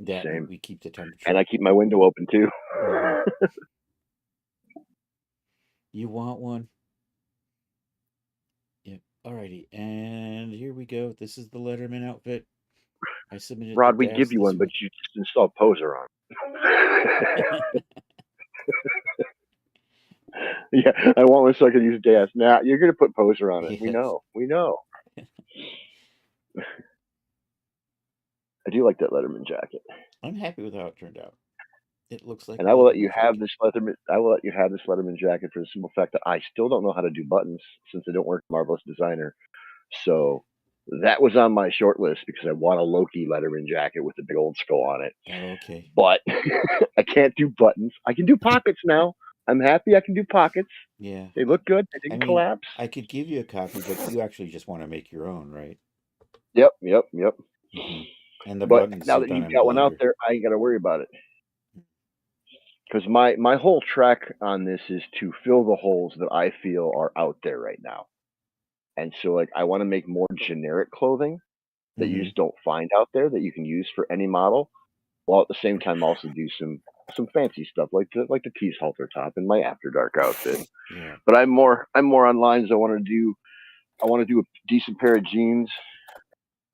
That Same. We keep the temperature. And I keep my window open too. You want one? Yep. Alrighty, and here we go. This is the Letterman outfit. I submitted. Rod, we give you one, but you just install Poser on. Yeah, I want one so I can use DAS. Nah, you're gonna put Poser on it. Yes. We know. I do like that Letterman jacket. I'm happy with how it turned out. It looks like. And I will let you have this Letterman. I will let you have this Letterman jacket for the simple fact that I still don't know how to do buttons since I don't work Marvelous Designer. So that was on my short list because I want a Loki Letterman jacket with a big old skull on it. Okay. But I can't do buttons. I can do pockets now. I'm happy I can do pockets. Yeah. They look good. They didn't collapse. I could give you a copy, but you actually just want to make your own, right? Yep. Mm-hmm. And the But buttons now are that done you've in got one out Blender. there, I ain't got to worry about it. Because my whole track on this is to fill the holes that I feel are out there right now. And so, like, I want to make more generic clothing that you just don't find out there that you can use for any model, while at the same time also do some fancy stuff like the Tease halter top and my After Dark outfit. Yeah. But I'm more on lines. I want to do a decent pair of jeans,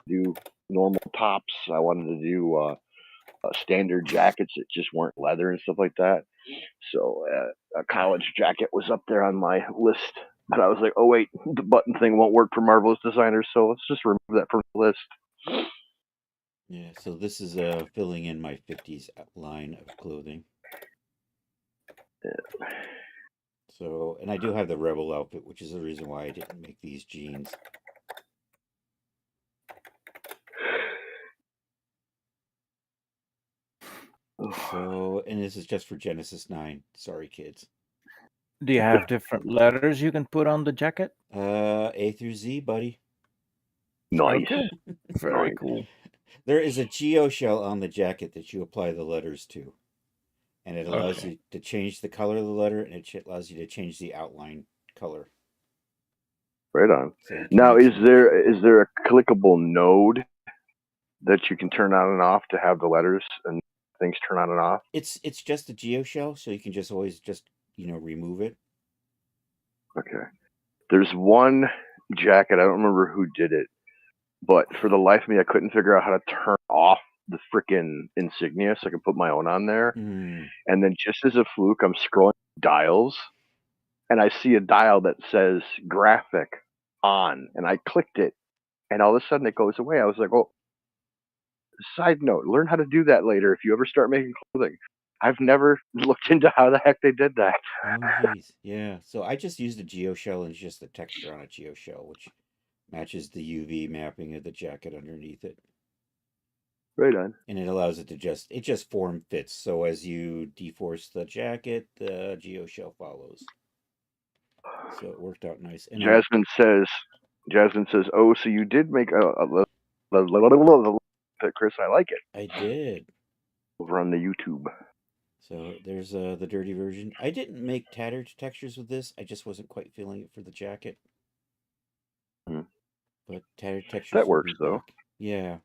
do normal tops. I wanted to do standard jackets that just weren't leather and stuff like that. So a college jacket was up there on my list, but I was like, oh wait, the button thing won't work for Marvelous Designers, so let's just remove that from the list. Yeah, so this is filling in my 50s line of clothing. Yeah. So, and I do have the Rebel outfit, which is the reason why I didn't make these jeans. So, and this is just for Genesis 9. Sorry, kids. Do you have different letters you can put on the jacket? A through Z, buddy. Nice. Okay. Very cool. There is a geoshell on the jacket that you apply the letters to. And it allows you to change the color of the letter, and it allows you to change the outline color. Right on. So now, is there a clickable node that you can turn on and off to have the letters and things turn on and off? It's just a geoshell, so you can just always remove it. Okay. There's one jacket, I don't remember who did it, but for the life of me, I couldn't figure out how to turn off the freaking insignia so I could put my own on there. And then just as a fluke, I'm scrolling dials, and I see a dial that says graphic on, and I clicked it, and all of a sudden it goes away. I was like, well, side note, learn how to do that later if you ever start making clothing. I've never looked into how the heck they did that. Oh, jeez. Yeah. So I just used a geoshell and just the texture on a geoshell, which matches the UV mapping of the jacket underneath it. Right on. And it allows it to just form fits. So as you deforce the jacket, the geoshell follows. So it worked out nice. And Jasmine says, oh, so you did make Chris, I like it. I did. Over on the YouTube. So there's the dirty version. I didn't make tattered textures with this. I just wasn't quite feeling it for the jacket. But tattered textures. That works, though. Yeah.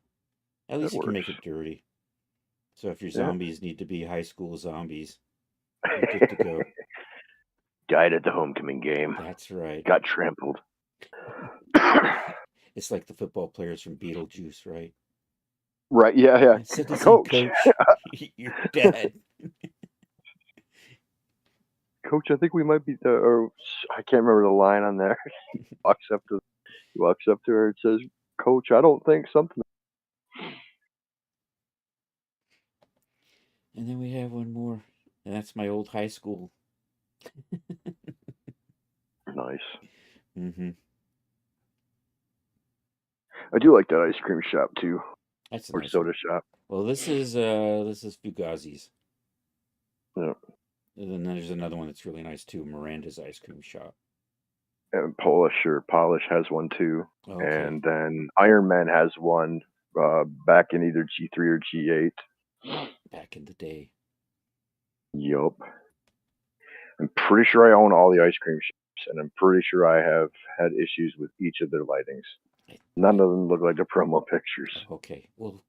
At least you can make it dirty. So if your zombies need to be high school zombies, you're good to go. Died at the homecoming game. That's right. Got trampled. It's like the football players from Beetlejuice, right? Right, yeah. Coach. You're dead. Coach, I think we might be or I can't remember the line on there. He walks up to her and says, Coach, I don't think something. And then we have one more. And that's my old high school. Nice. Mm-hmm. I do like that ice cream shop too. That's or nice soda shop. Well, this is Fugazi's. Yeah. And then there's another one that's really nice too, Miranda's ice cream shop. And Polish has one too. Okay. And then Iron Man has one back in either G3 or G8. Back in the day. Yup. I'm pretty sure I own all the ice cream shops, and I'm pretty sure I have had issues with each of their lightings. None of them look like the promo pictures. Okay, well,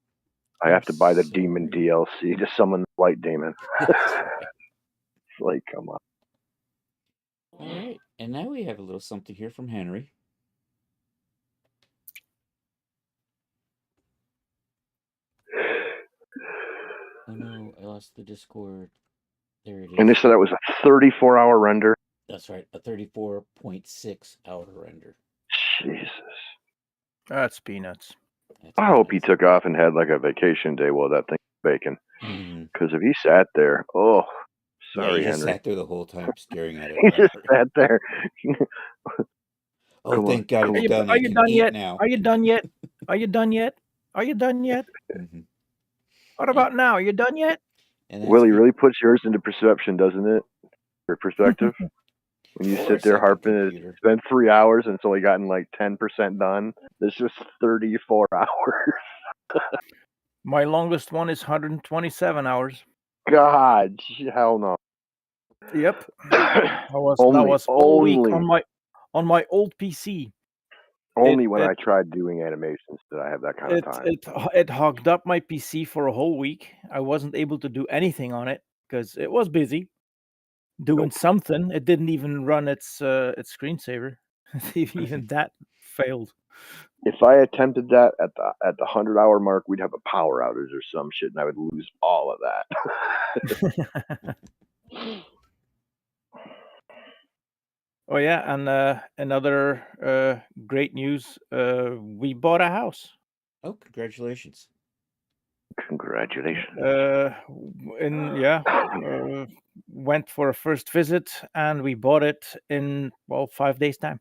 I have to buy the Demon DLC to summon the White Demon. Like, come on. All right, and now we have a little something here from Henry. Oh no, I lost the Discord. There it is. And they said that was a 34-hour render. That's right, a 34.6 hour render. Jesus. That's peanuts. I hope he took off and had like a vacation day while that thing was baking. Because if he sat there, sorry, he just Henry. sat there the whole time staring at it. He just sat there. Oh, thank God it's done. Are you done yet? Now. Are you done yet? Are you done yet? Are you done yet? What about now? Are you done yet? Willie really puts yours into perception, doesn't it? perspective. When you sit there harping, it's been 3 hours and it's only gotten like 10% done. There's just 34 hours. My longest one is 127 hours. God, hell no. Yep. That was all week on my old PC. Only when I tried doing animations did I have that kind of time. It hogged up my PC for a whole week. I wasn't able to do anything on it because it was busy doing something. It didn't even run its screensaver. Even that failed. If I attempted that at the 100-hour mark, we'd have a power outage or some shit, and I would lose all of that. Oh yeah, and another great news: we bought a house. Oh, congratulations! Congratulations! Went for a first visit, and we bought it in 5 days' time.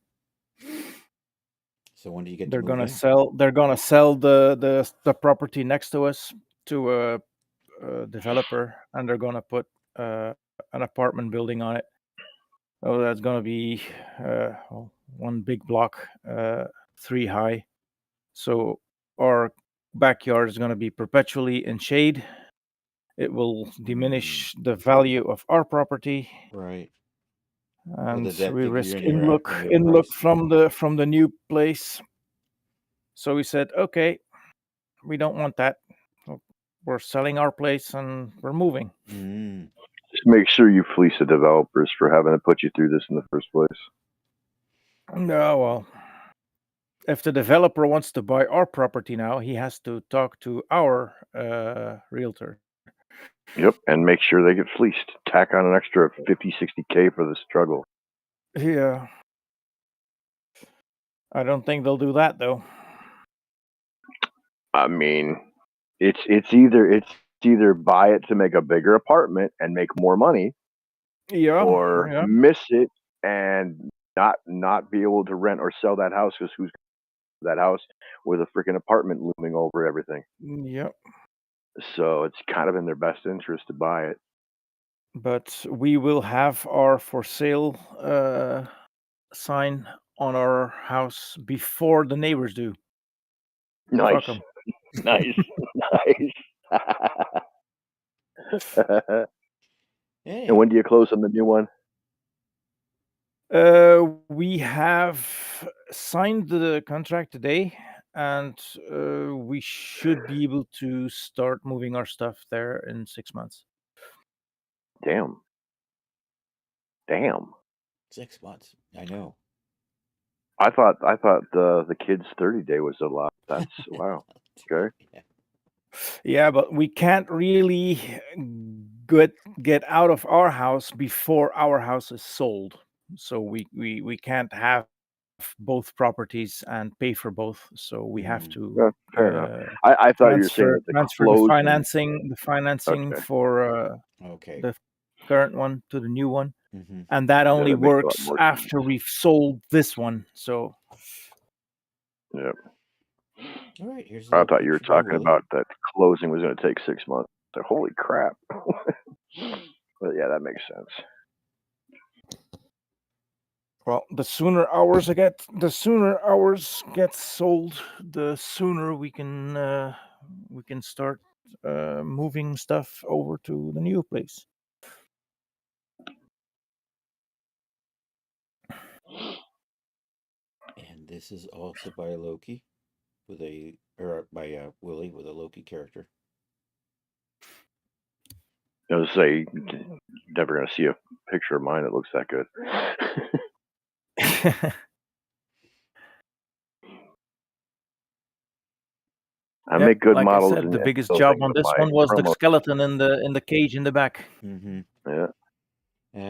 So when do you get? They're gonna sell the property next to us to a developer, and they're gonna put an apartment building on it. Oh, that's gonna be one big block, 3 high. So our backyard is gonna be perpetually in shade. It will diminish the value of our property. Right. And we risk in-look from the new place. So we said, okay, we don't want that. We're selling our place and we're moving. Just make sure you fleece the developers for having to put you through this in the first place. No, well, if the developer wants to buy our property now, he has to talk to our realtor. Yep, and make sure they get fleeced. Tack on an extra 50, 60K for the struggle. Yeah. I don't think they'll do that, though. I mean, it's either buy it to make a bigger apartment and make more money, or miss it and not be able to rent or sell that house because who's that house with a freaking apartment looming over everything. Yep. So it's kind of in their best interest to buy it. But we will have our for sale sign on our house before the neighbors do. Nice. Nice. And when do you close on the new one? We have signed the contract today, and we should be able to start moving our stuff there in 6 months. Damn. 6 months. I know. I thought the kid's 30-day was a lot. That's wow. Okay. Yeah, but we can't really get out of our house before our house is sold. So we can't have both properties and pay for both. So we have to. Fair enough. I thought you were saying that the financing for the current one to the new one, and that only works after we've sold this one. So. Yep. All right, here's I thought you were talking about that closing was going to take 6 months. So, holy crap. But yeah, that makes sense. Well, the sooner ours get sold, the sooner we can start moving stuff over to the new place. And this is also by Loki. By Willie with a Loki character. I was say, you're never going to see a picture of mine that looks that good. I make good models. I said, the biggest job on this one was the skeleton in the cage in the back. Yeah.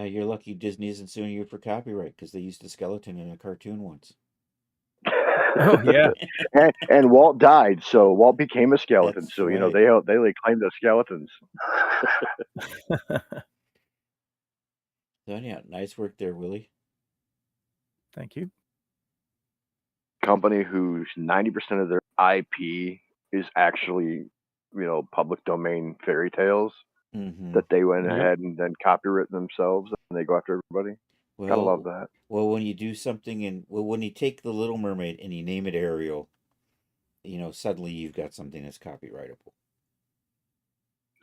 You're lucky Disney isn't suing you for copyright because they used a skeleton in a cartoon once. Oh yeah. and Walt died, so Walt became a skeleton. That's so right. They claimed the skeletons. So yeah, nice work there, Willie. Thank you. Company whose 90% of their IP is actually, public domain fairy tales that they went ahead and then copyrighted themselves and they go after everybody. Gotta love Well, that. well, when you do something when you take the Little Mermaid and you name it Ariel, suddenly you've got something that's copyrightable.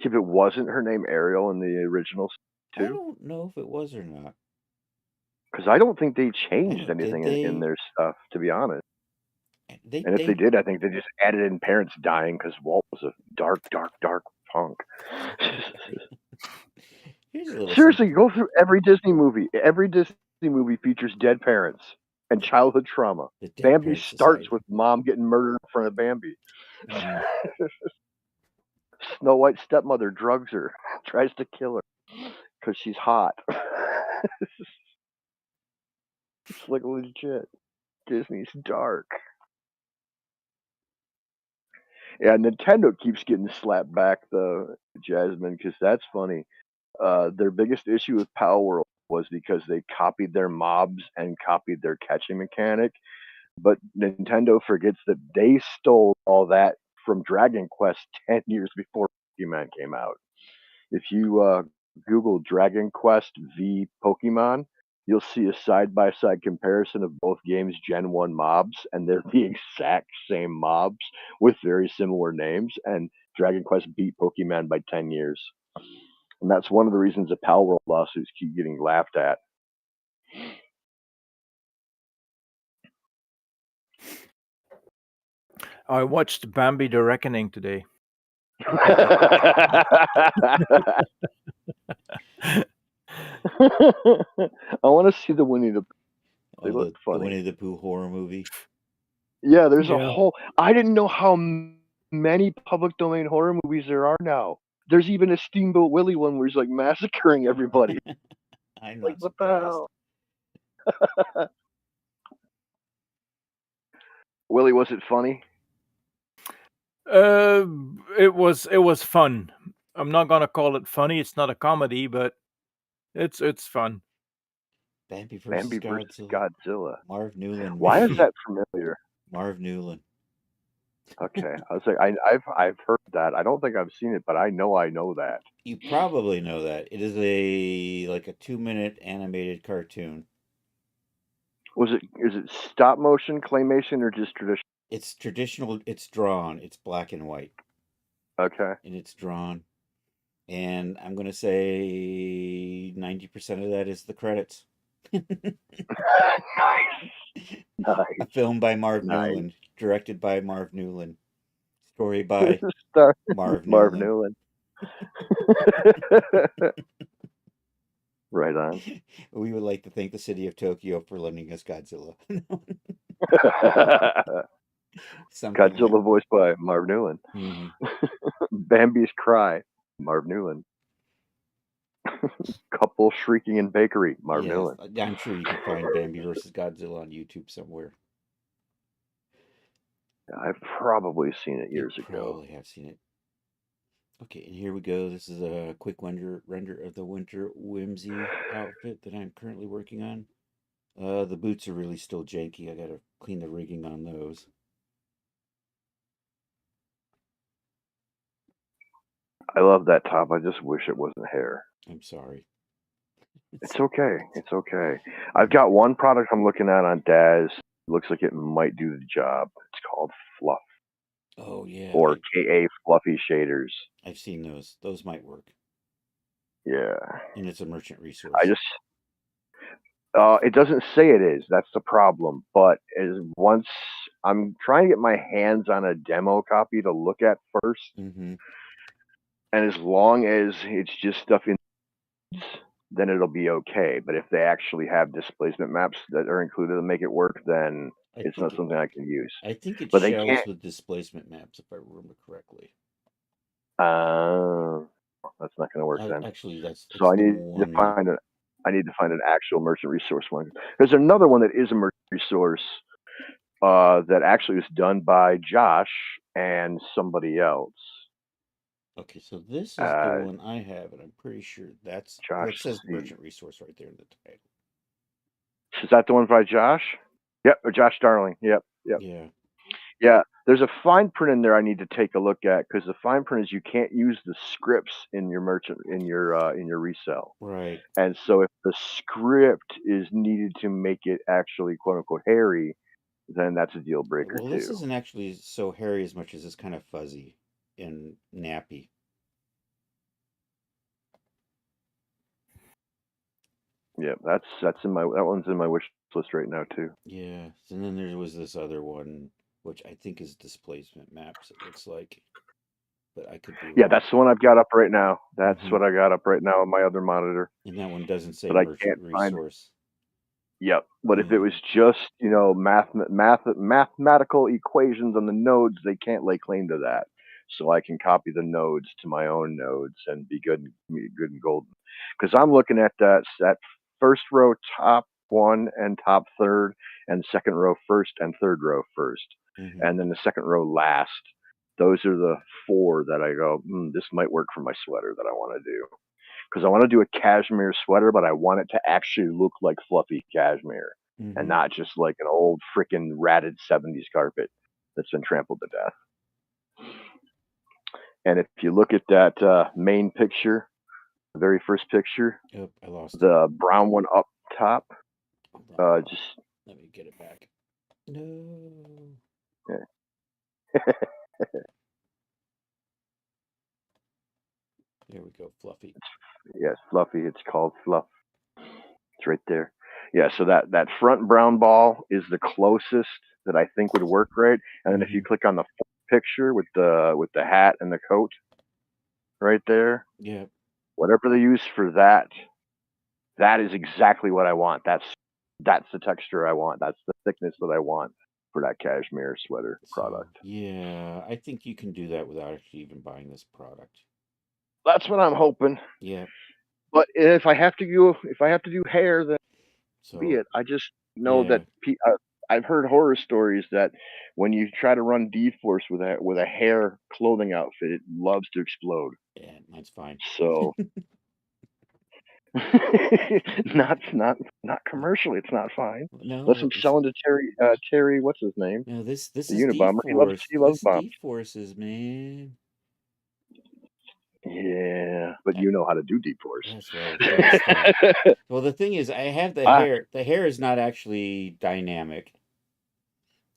If it wasn't her name Ariel in the originals I too, don't know if it was or not. because I don't think they I changed don't, did anything in they? their stuff, to be honest. They And if they did, I think they just added in parents dying because Walt was a dark, dark, dark punk. Here's a little Seriously, something. go through every Disney movie. Every Disney movie features dead parents and childhood trauma. The Dead Bambi Parents starts Society. with mom getting murdered in front of Bambi. Mhm. Snow White's stepmother drugs her, tries to kill her because she's hot. It's like legit. Disney's dark. Yeah, Nintendo keeps getting slapped back though, Jasmine, because that's funny. Their biggest issue with Power World was because they copied their mobs and copied their catching mechanic. But Nintendo forgets that they stole all that from Dragon Quest 10 years before Pokemon came out. If you Google Dragon Quest v Pokemon, you'll see a side-by-side comparison of both games' Gen 1 mobs, and they're the exact same mobs with very similar names, and Dragon Quest beat Pokemon by 10 years. And that's one of the reasons the Power World lawsuits keep getting laughed at. I watched Bambi: The Reckoning today. I want to see the Winnie the Pooh. They Oh, look the funny. Winnie the Pooh horror movie. Yeah, there's a Yeah. whole. I didn't know how many public domain horror movies there are now. There's even a Steamboat Willie one where he's like massacring everybody. I'm Like, not what the surprised. hell? Willie, was it funny? It was fun. I'm not gonna call it funny. It's not a comedy, but it's fun. Bambi versus Bambi versus Godzilla. Godzilla. Marv Newland. Why maybe. is that familiar? Marv Newland. Okay, I was like, I've heard that. I don't think I've seen it, but I know that. You probably know that. It is like a 2-minute animated cartoon. Is it stop motion, claymation, or just traditional? It's traditional. It's drawn. It's black and white. Okay. And it's drawn. And I'm going to say 90% of that is the credits. Nice. A film by Marv Nice. Newland, directed by Marv Newland, story by Marv Marv Newland. Right on. We would like to thank the city of Tokyo for lending us Godzilla. Godzilla voiced by Marv Newland. Mm-hmm. Bambi's Cry, Marv Newland. Couple shrieking in bakery, Marv Newland. I'm sure you can find Bambi versus Godzilla on YouTube somewhere. I've probably seen it years ago. Probably have seen it. Okay, and here we go. This is a quick render of the Winter Whimsy outfit that I'm currently working on. The boots are really still janky. I gotta clean the rigging on those. I love that top. I just wish it wasn't hair. I'm sorry. It's okay. It's okay. I've got one product I'm looking at on Daz. Looks like it might do the job. It's called Fluff. Oh yeah. Or KA Fluffy Shaders. I've seen those. Those might work. Yeah. And it's a merchant resource. It doesn't say it is. That's the problem. But once I'm trying to get my hands on a demo copy to look at first, mm-hmm. and as long as it's just stuff in, then it'll be okay. But if they actually have displacement maps that are included to make it work, then it's not something I can use. I think it but shells with displacement maps, if I remember correctly. That's not going to work then. Actually, that's so I need to find an actual merchant resource one. There's another one that is a merchant resource that actually was done by Josh and somebody else. Okay, so this is the one I have, and I'm pretty sure that's Josh. It says merchant resource right there in the title. Is that the one by Josh? Yep, or Josh Darling. Yep. Yeah. Yeah, there's a fine print in there I need to take a look at because the fine print is you can't use the scripts in your in your resale. Right. And so if the script is needed to make it actually quote unquote hairy, then that's a deal breaker Well, this too. isn't actually so hairy as much as it's kind of fuzzy and nappy. Yeah, that one's in my wish list right now too. Yeah. And then there was this other one, which I think is displacement maps, it looks like. But I could be Yeah, wrong. that's the one I've got up right now. That's Mhm. what I got up right now on my other monitor. And that one doesn't say But I merchant can't find it. resource. Yep. But if it Yeah. was just, mathematical equations on the nodes, they can't lay claim to that. So I can copy the nodes to my own nodes and be good and golden. Because I'm looking at that first row top one and top third, and second row first and third row first, Mhm. and then the second row last. Those are the four that I go, this might work for my sweater that I want to do. Because I want to do a cashmere sweater, but I want it to actually look like fluffy cashmere and Mhm. not just like an old freaking ratted 70s carpet that's been trampled to death. And if you look at that main picture, the very first picture, Oh, I lost it. the brown one up top, Hold on. just Let me get it back. No. There we go. Fluffy. yes, fluffy. It's called fluff. It's right there. Yeah, so that front brown ball is the closest that I think would work right. And then if you click on the picture with the hat and the coat right there, Yeah. whatever they use for that, that is exactly what I want. That's the texture I want. That's the thickness that I want for that cashmere sweater product. Yeah, I think you can do that without actually even buying this product. That's what I'm hoping. Yeah. But if I have to do hair, then So be it. I just know yeah. that I've heard horror stories that when you try to run D-Force with a hair clothing outfit, it loves to explode. Yeah, mine's fine. So not commercially, it's not fine. No, Unless I'm selling to Terry, what's his name? no, this The is Unabomber. D-Force. He loves This bombs. D-Forces, man. Yeah, but you know how to do D-Force. That's what I was gonna say. Well, the thing is, I have the hair. The hair is not actually dynamic,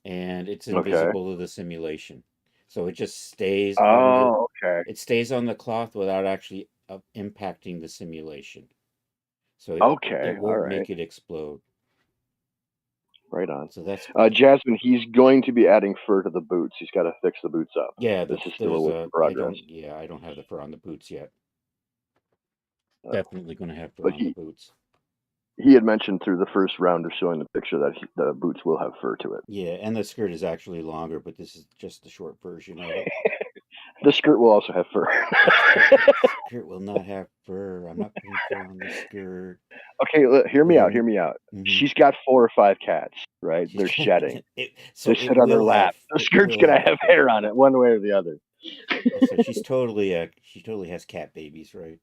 and it's invisible to the simulation, so it just stays on it stays on the cloth without actually impacting the simulation. So it won't make it explode. Right on. So that's Jasmine. He's going to be adding fur to the boots. He's got to fix the boots up. yeah. This is still a work in progress. I don't have the fur on the boots yet. Definitely going to have fur But on the boots. He had mentioned through the first round of showing the picture that the boots will have fur to it. Yeah, and the skirt is actually longer, but this is just the short version of it. The skirt will also have fur. The skirt will not have fur. I'm not putting fur on the skirt. Okay, hear me out. Mm-hmm. She's got 4 or 5 cats, right? They're shedding. They sit on their lap. The skirt's gonna have hair on it, one way or the other. So she totally has cat babies, right?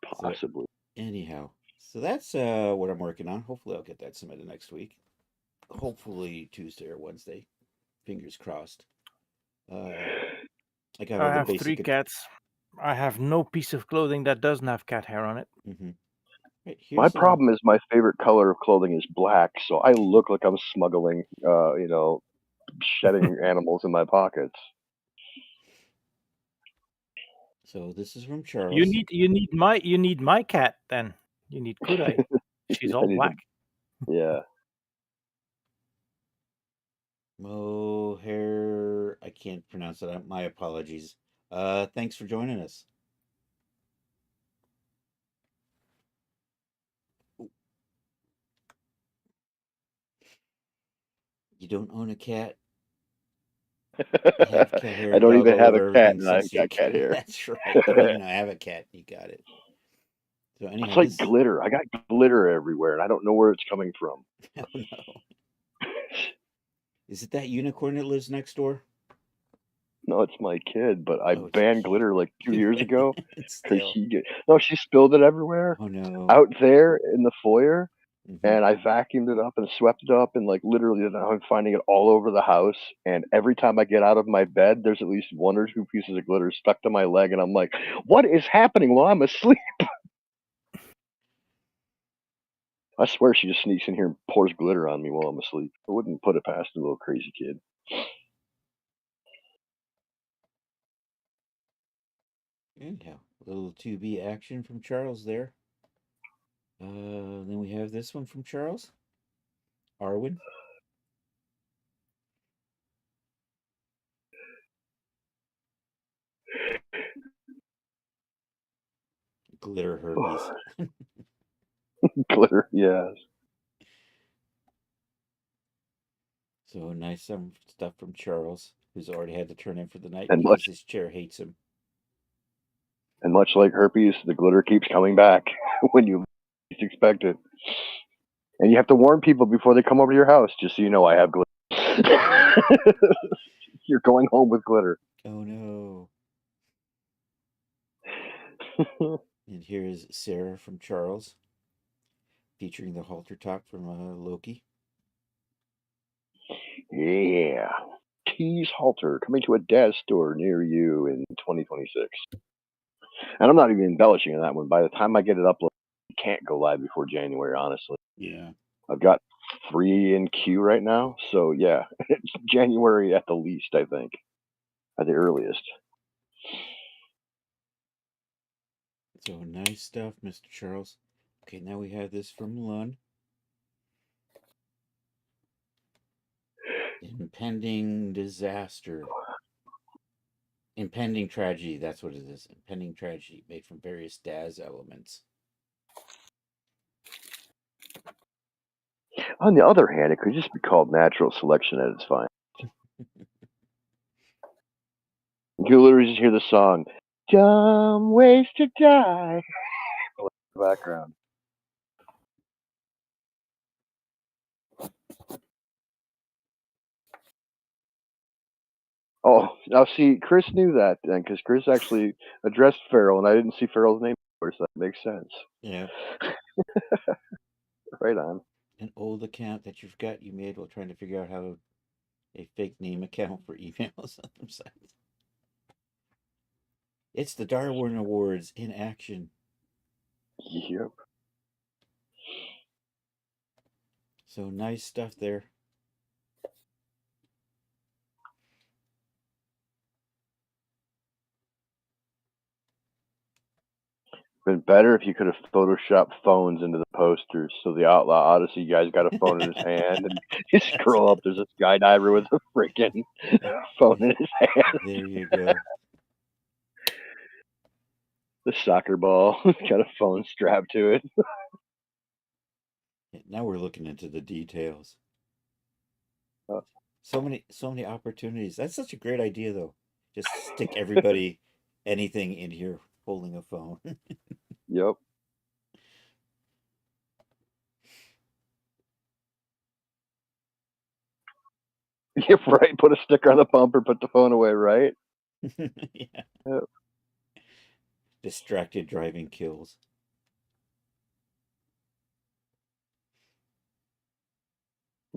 Possibly. So, anyhow, so that's what I'm working on. Hopefully, I'll get that submitted next week. Hopefully Tuesday or Wednesday. Fingers crossed. I have 3 cats. I have no piece of clothing that doesn't have cat hair on it. Mm-hmm. Right, my problem is my favorite color of clothing is black, so I look like I'm smuggling, shedding animals in my pockets. So this is from Charles. You need my cat then. You need Kudai. She's all black. Yeah. Mohair, I can't pronounce it. My apologies. Thanks for joining us. You don't own a cat? Have cat hair. I don't even have a cat, and I've got cat hair. That's right. You don't even have a cat. You got it. So anyhow, it's like glitter. I got glitter everywhere, and I don't know where it's coming from. Oh no! Is it that unicorn that lives next door? No, it's my kid, but I banned glitter like 2 years ago because she spilled it everywhere. Oh no! Out there in the foyer, and I vacuumed it up and swept it up, and like literally now I'm finding it all over the house. And every time I get out of my bed, there's at least 1 or 2 pieces of glitter stuck to my leg, and I'm like, "What is happening while I'm asleep?" I swear she just sneaks in here and pours glitter on me while I'm asleep. I wouldn't put it past a little crazy kid. Yeah, a little 2B action from Charles there. Then we have this one from Charles. Arwen. Glitter herpes. Glitter, yes. So nice some stuff from Charles, who's already had to turn in for the night And because his chair hates him. And much like herpes, the glitter keeps coming back when you least expect it. And you have to warn people before they come over to your house, just so you know I have glitter. You're going home with glitter. Oh no. And here is Sarah from Charles, featuring the halter top from Loki. Yeah. Tease halter coming to a Daz store near you in 2026. And I'm not even embellishing on that one. By the time I get it uploaded, it can't go live before January, honestly. Yeah. I've got 3 in queue right now. So yeah, it's January at the least, I think. At the earliest. So nice stuff, Mr. Charles. Okay, now we have this from Lund. Impending disaster. Impending tragedy, that's what it is. Impending tragedy made from various Daz elements. On the other hand, it could just be called natural selection at its finest. You can literally just hear the song, "Dumb Ways to Die," in the background. Oh, now see, Chris knew that then, because Chris actually addressed Farrell, and I didn't see Farrell's name before, so that makes sense. Yeah. Right on. An old account that you forgot you made while trying to figure out how a fake name account for emails on their sites. It's the Darwin Awards in action. Yep. So nice stuff there. Been better if you could have photoshopped phones into the posters. So the Outlaw Odyssey guy's got a phone in his hand, and you scroll up, there's a skydiver with a freaking phone in his hand. There you go. The soccer ball got a phone strapped to it. Now we're looking into the details. Uh, So many opportunities. That's such a great idea, though. Just stick everybody, anything in here holding a phone. Yep. Yep, right. Put a sticker on the bumper, put the phone away, right? Yeah. Yep. Distracted driving kills.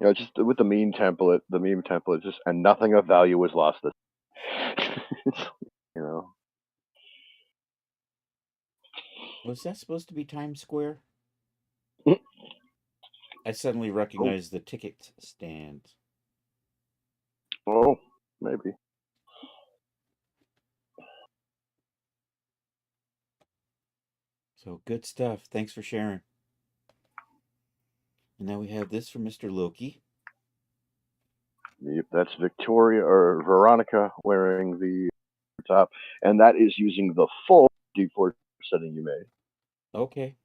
You know, just with the meme template, just, and nothing of value was lost. You know. Was that supposed to be Times Square? I suddenly recognized the ticket stand. Oh, maybe. So good stuff. Thanks for sharing. And now we have this from Mr. Loki. Yep, that's Victoria or Veronica wearing the top, and that is using the full D4 setting you made. Okay.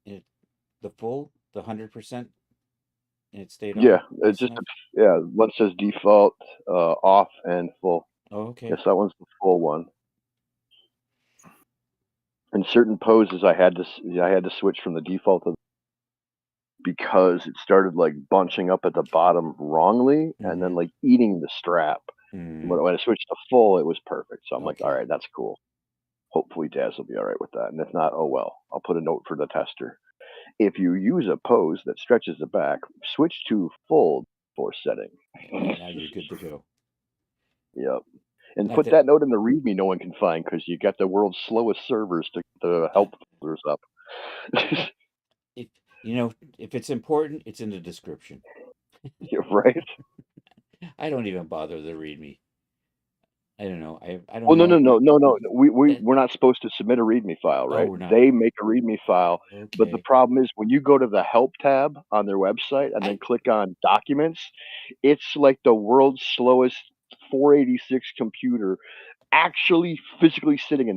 The full, the 100%, and it stayed on. Yeah, it just one says default, off, and full. Oh, okay. Yes, that one's the full one. In certain poses, I had to switch from the default to, because it started like bunching up at the bottom wrongly, and then like eating the strap. When I switched to full, it was perfect. So I'm like, all right, that's cool. Hopefully Daz will be all right with that, and if not, oh well. I'll put a note for the tester. If you use a pose that stretches the back, switch to full force setting. Now you're good to go. Yep. And Not put that- that note in the README no one can find because you got the world's slowest servers to help folders up. If it's important, it's in the description. You're right. I don't even bother to read me. I don't know. I don't Well, know. no. We're not supposed to submit a README file, right? we're not. They make a README file, but the Okay. problem is when you go to the Help tab on their website and then click on Documents, it's like the world's slowest 486 computer actually physically sitting in,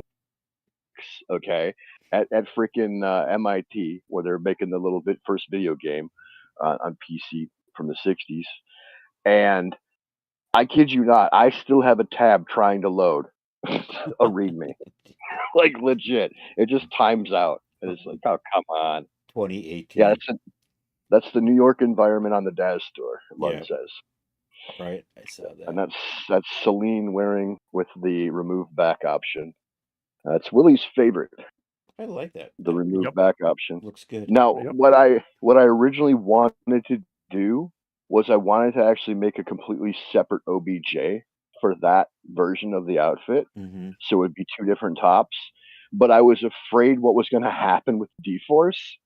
okay, at freaking MIT where they're making the little first video game on PC from the 60s. And I kid you not, I still have a tab trying to load a README. Like legit. It just times out. And it's like, oh, come on. 2018. Yeah, that's the New York environment on the Daz store, Lund Yeah. says. Right. I saw that. And that's Celine wearing with the remove back option. That's Willie's favorite, I like that. the That remove back option. looks good. Now, Yep. what I originally wanted to do was I wanted to actually make a completely separate OBJ for that version of the outfit. Mm-hmm. So it would be two different tops. But I was afraid what was going to happen with D-Force.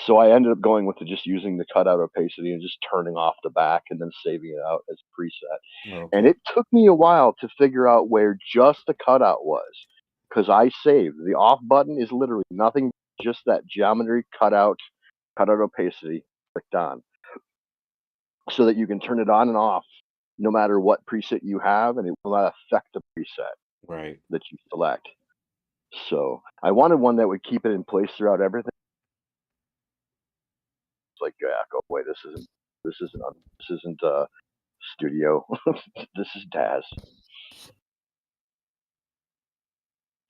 So I ended up going with just using the cutout opacity and just turning off the back and then saving it out as a preset. Okay. And it took me a while to figure out where just the cutout was. Because I saved. The off button is literally nothing, just that geometry cutout opacity clicked on. So that you can turn it on and off no matter what preset you have, and it will not affect the preset Right. that you select. So I wanted one that would keep it in place throughout everything. It's like, yeah, go away. This isn't studio. This is Daz.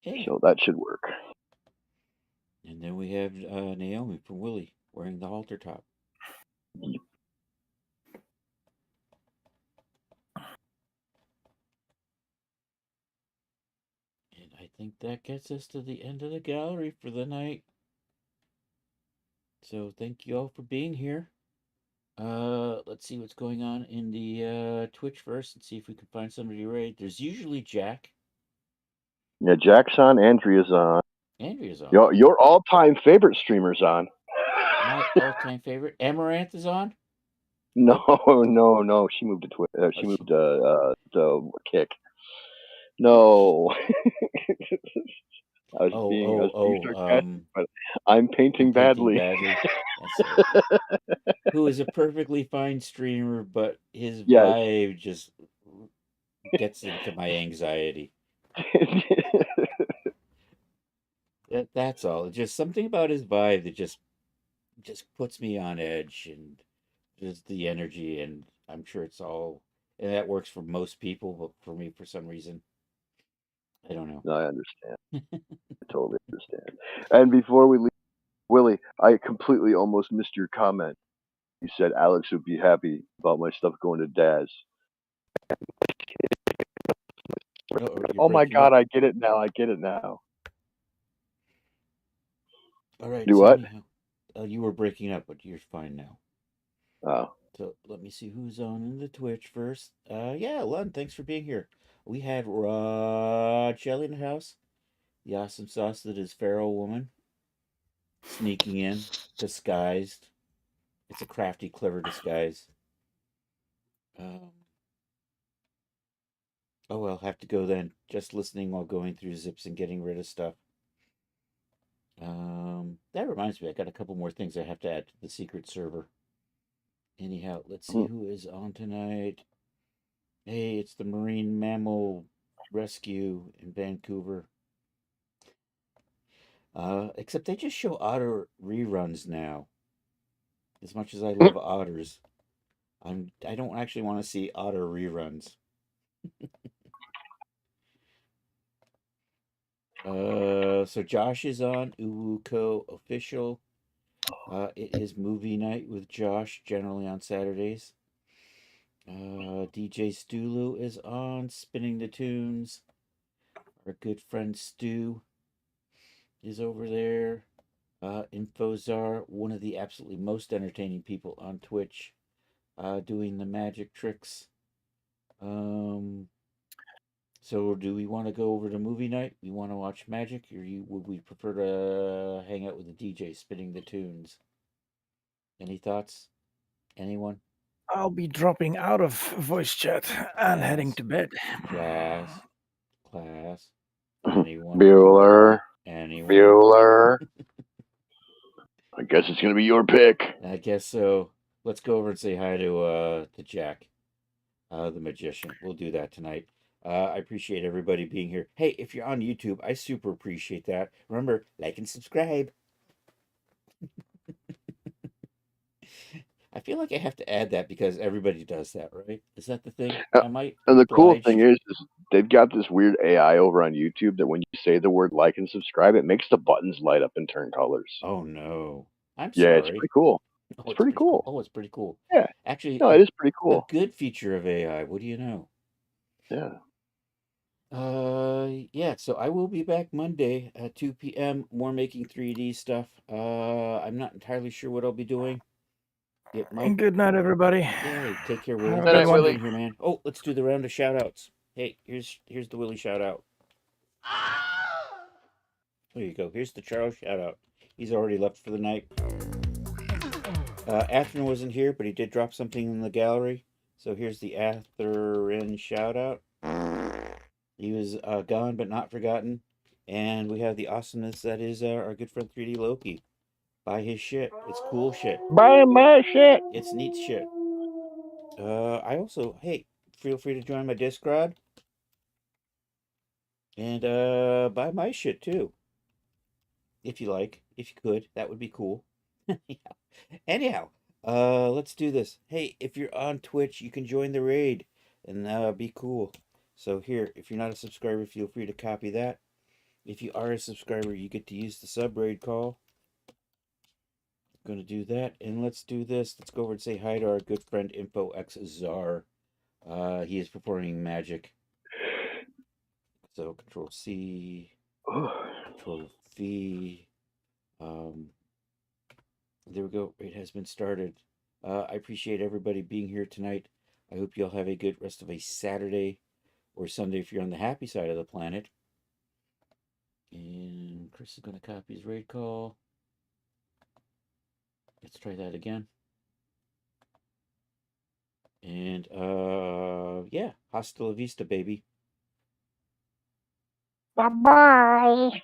Hey. So that should work. And then we have Naomi from Willie wearing the halter top. And I think that gets us to the end of the gallery for the night. So thank you all for being here. Let's see what's going on in the Twitch first and see if we can find somebody right. There's usually Jack. Yeah, Jack's on. Andrea's on. Andrea's on. Your all-time favorite streamer's on. My all-time favorite. Amaranth is on. No. She moved to Twitch. She moved to Kick. No. I was being sarcastic, but I'm painting badly. That's it. Who is a perfectly fine streamer, but his vibe just gets into my anxiety. That's all. Just something about his vibe that just puts me on edge, and just the energy, and I'm sure it's all, and that works for most people, but for me, for some reason, I don't know. No, I understand. I totally understand. And before we leave, Willie, I completely almost missed your comment. You said Alex would be happy about my stuff going to Daz. Oh my God, I get it now. All right. Do what? You were breaking up, but you're fine now. Oh. So let me see who's on in the Twitch first. Yeah, Lund, thanks for being here. We had Rod Shelley in the house. The awesome sauce that is Feral Woman. Sneaking in, disguised. It's a crafty, clever disguise. Oh, well, have to go then. Just listening while going through zips and getting rid of stuff. That reminds me, I got a couple more things I have to add to the secret server. Anyhow, let's see who is on tonight. Hey, it's the Marine Mammal Rescue in Vancouver. Except they just show otter reruns now. As much as I love otters, I don't actually want to see otter reruns. So Josh is on Uwuko Official. It is movie night with Josh, generally on Saturdays. DJ Stulu is on Spinning the Tunes. Our good friend Stu is over there. Infozar, one of the absolutely most entertaining people on Twitch, doing the magic tricks. So do we want to go over to movie night? We want to watch magic, or would we prefer to hang out with the DJ spinning the tunes? Any thoughts? Anyone? I'll be dropping out of voice chat and heading Class. to bed. Class. Anyone? Bueller. Anyone? Bueller. I guess it's gonna be your pick. I guess so. Let's go over and say hi to Jack, the magician. We'll do that tonight. I appreciate everybody being here. Hey, if you're on YouTube, I super appreciate that. Remember, like and subscribe. I feel like I have to add that because everybody does that, right? Is that the thing? I might. And the cool obliged. thing is they've got this weird AI over on YouTube that when you say the word like and subscribe, it makes the buttons light up and turn colors. Oh no! I'm Yeah, sorry. it's pretty cool. Oh, It's pretty cool. Oh, it's pretty cool. Yeah. Actually, No, it is pretty cool. A good feature of AI. What do you know? Yeah. Yeah, so I will be back Monday at 2 p.m. More making 3D stuff. I'm not entirely sure what I'll be doing. It might. Good night, everybody. Yay, take care, Willie. Have a Good Thanks night, for Willie. being here, man. Oh, let's do the round of shout outs. Hey, here's the Willie shout out. There you go. Here's the Charles shout out. He's already left for the night. Atherin wasn't here, but he did drop something in the gallery. So here's the Atherin shout out. He was gone but not forgotten. And we have the awesomeness that is our good friend 3D Loki. Buy his shit. It's cool shit. Buy my shit. It's neat shit. I also, hey, feel free to join my Discord. And buy my shit too. If you like. If you could. That would be cool. Anyhow, let's do this. Hey, if you're on Twitch, you can join the raid and be cool. So here, if you're not a subscriber, feel free to copy that. If you are a subscriber, you get to use the sub raid call. I'm gonna do that, and let's do this. Let's go over and say hi to our good friend Info X Czar. He is performing magic. So Control C, Control V. There we go. It has been started. I appreciate everybody being here tonight. I hope you all have a good rest of a Saturday or Sunday if you're on the happy side of the planet. And Chris is going to copy his raid call. Let's try that again. And yeah, hasta la vista, baby. Bye-bye.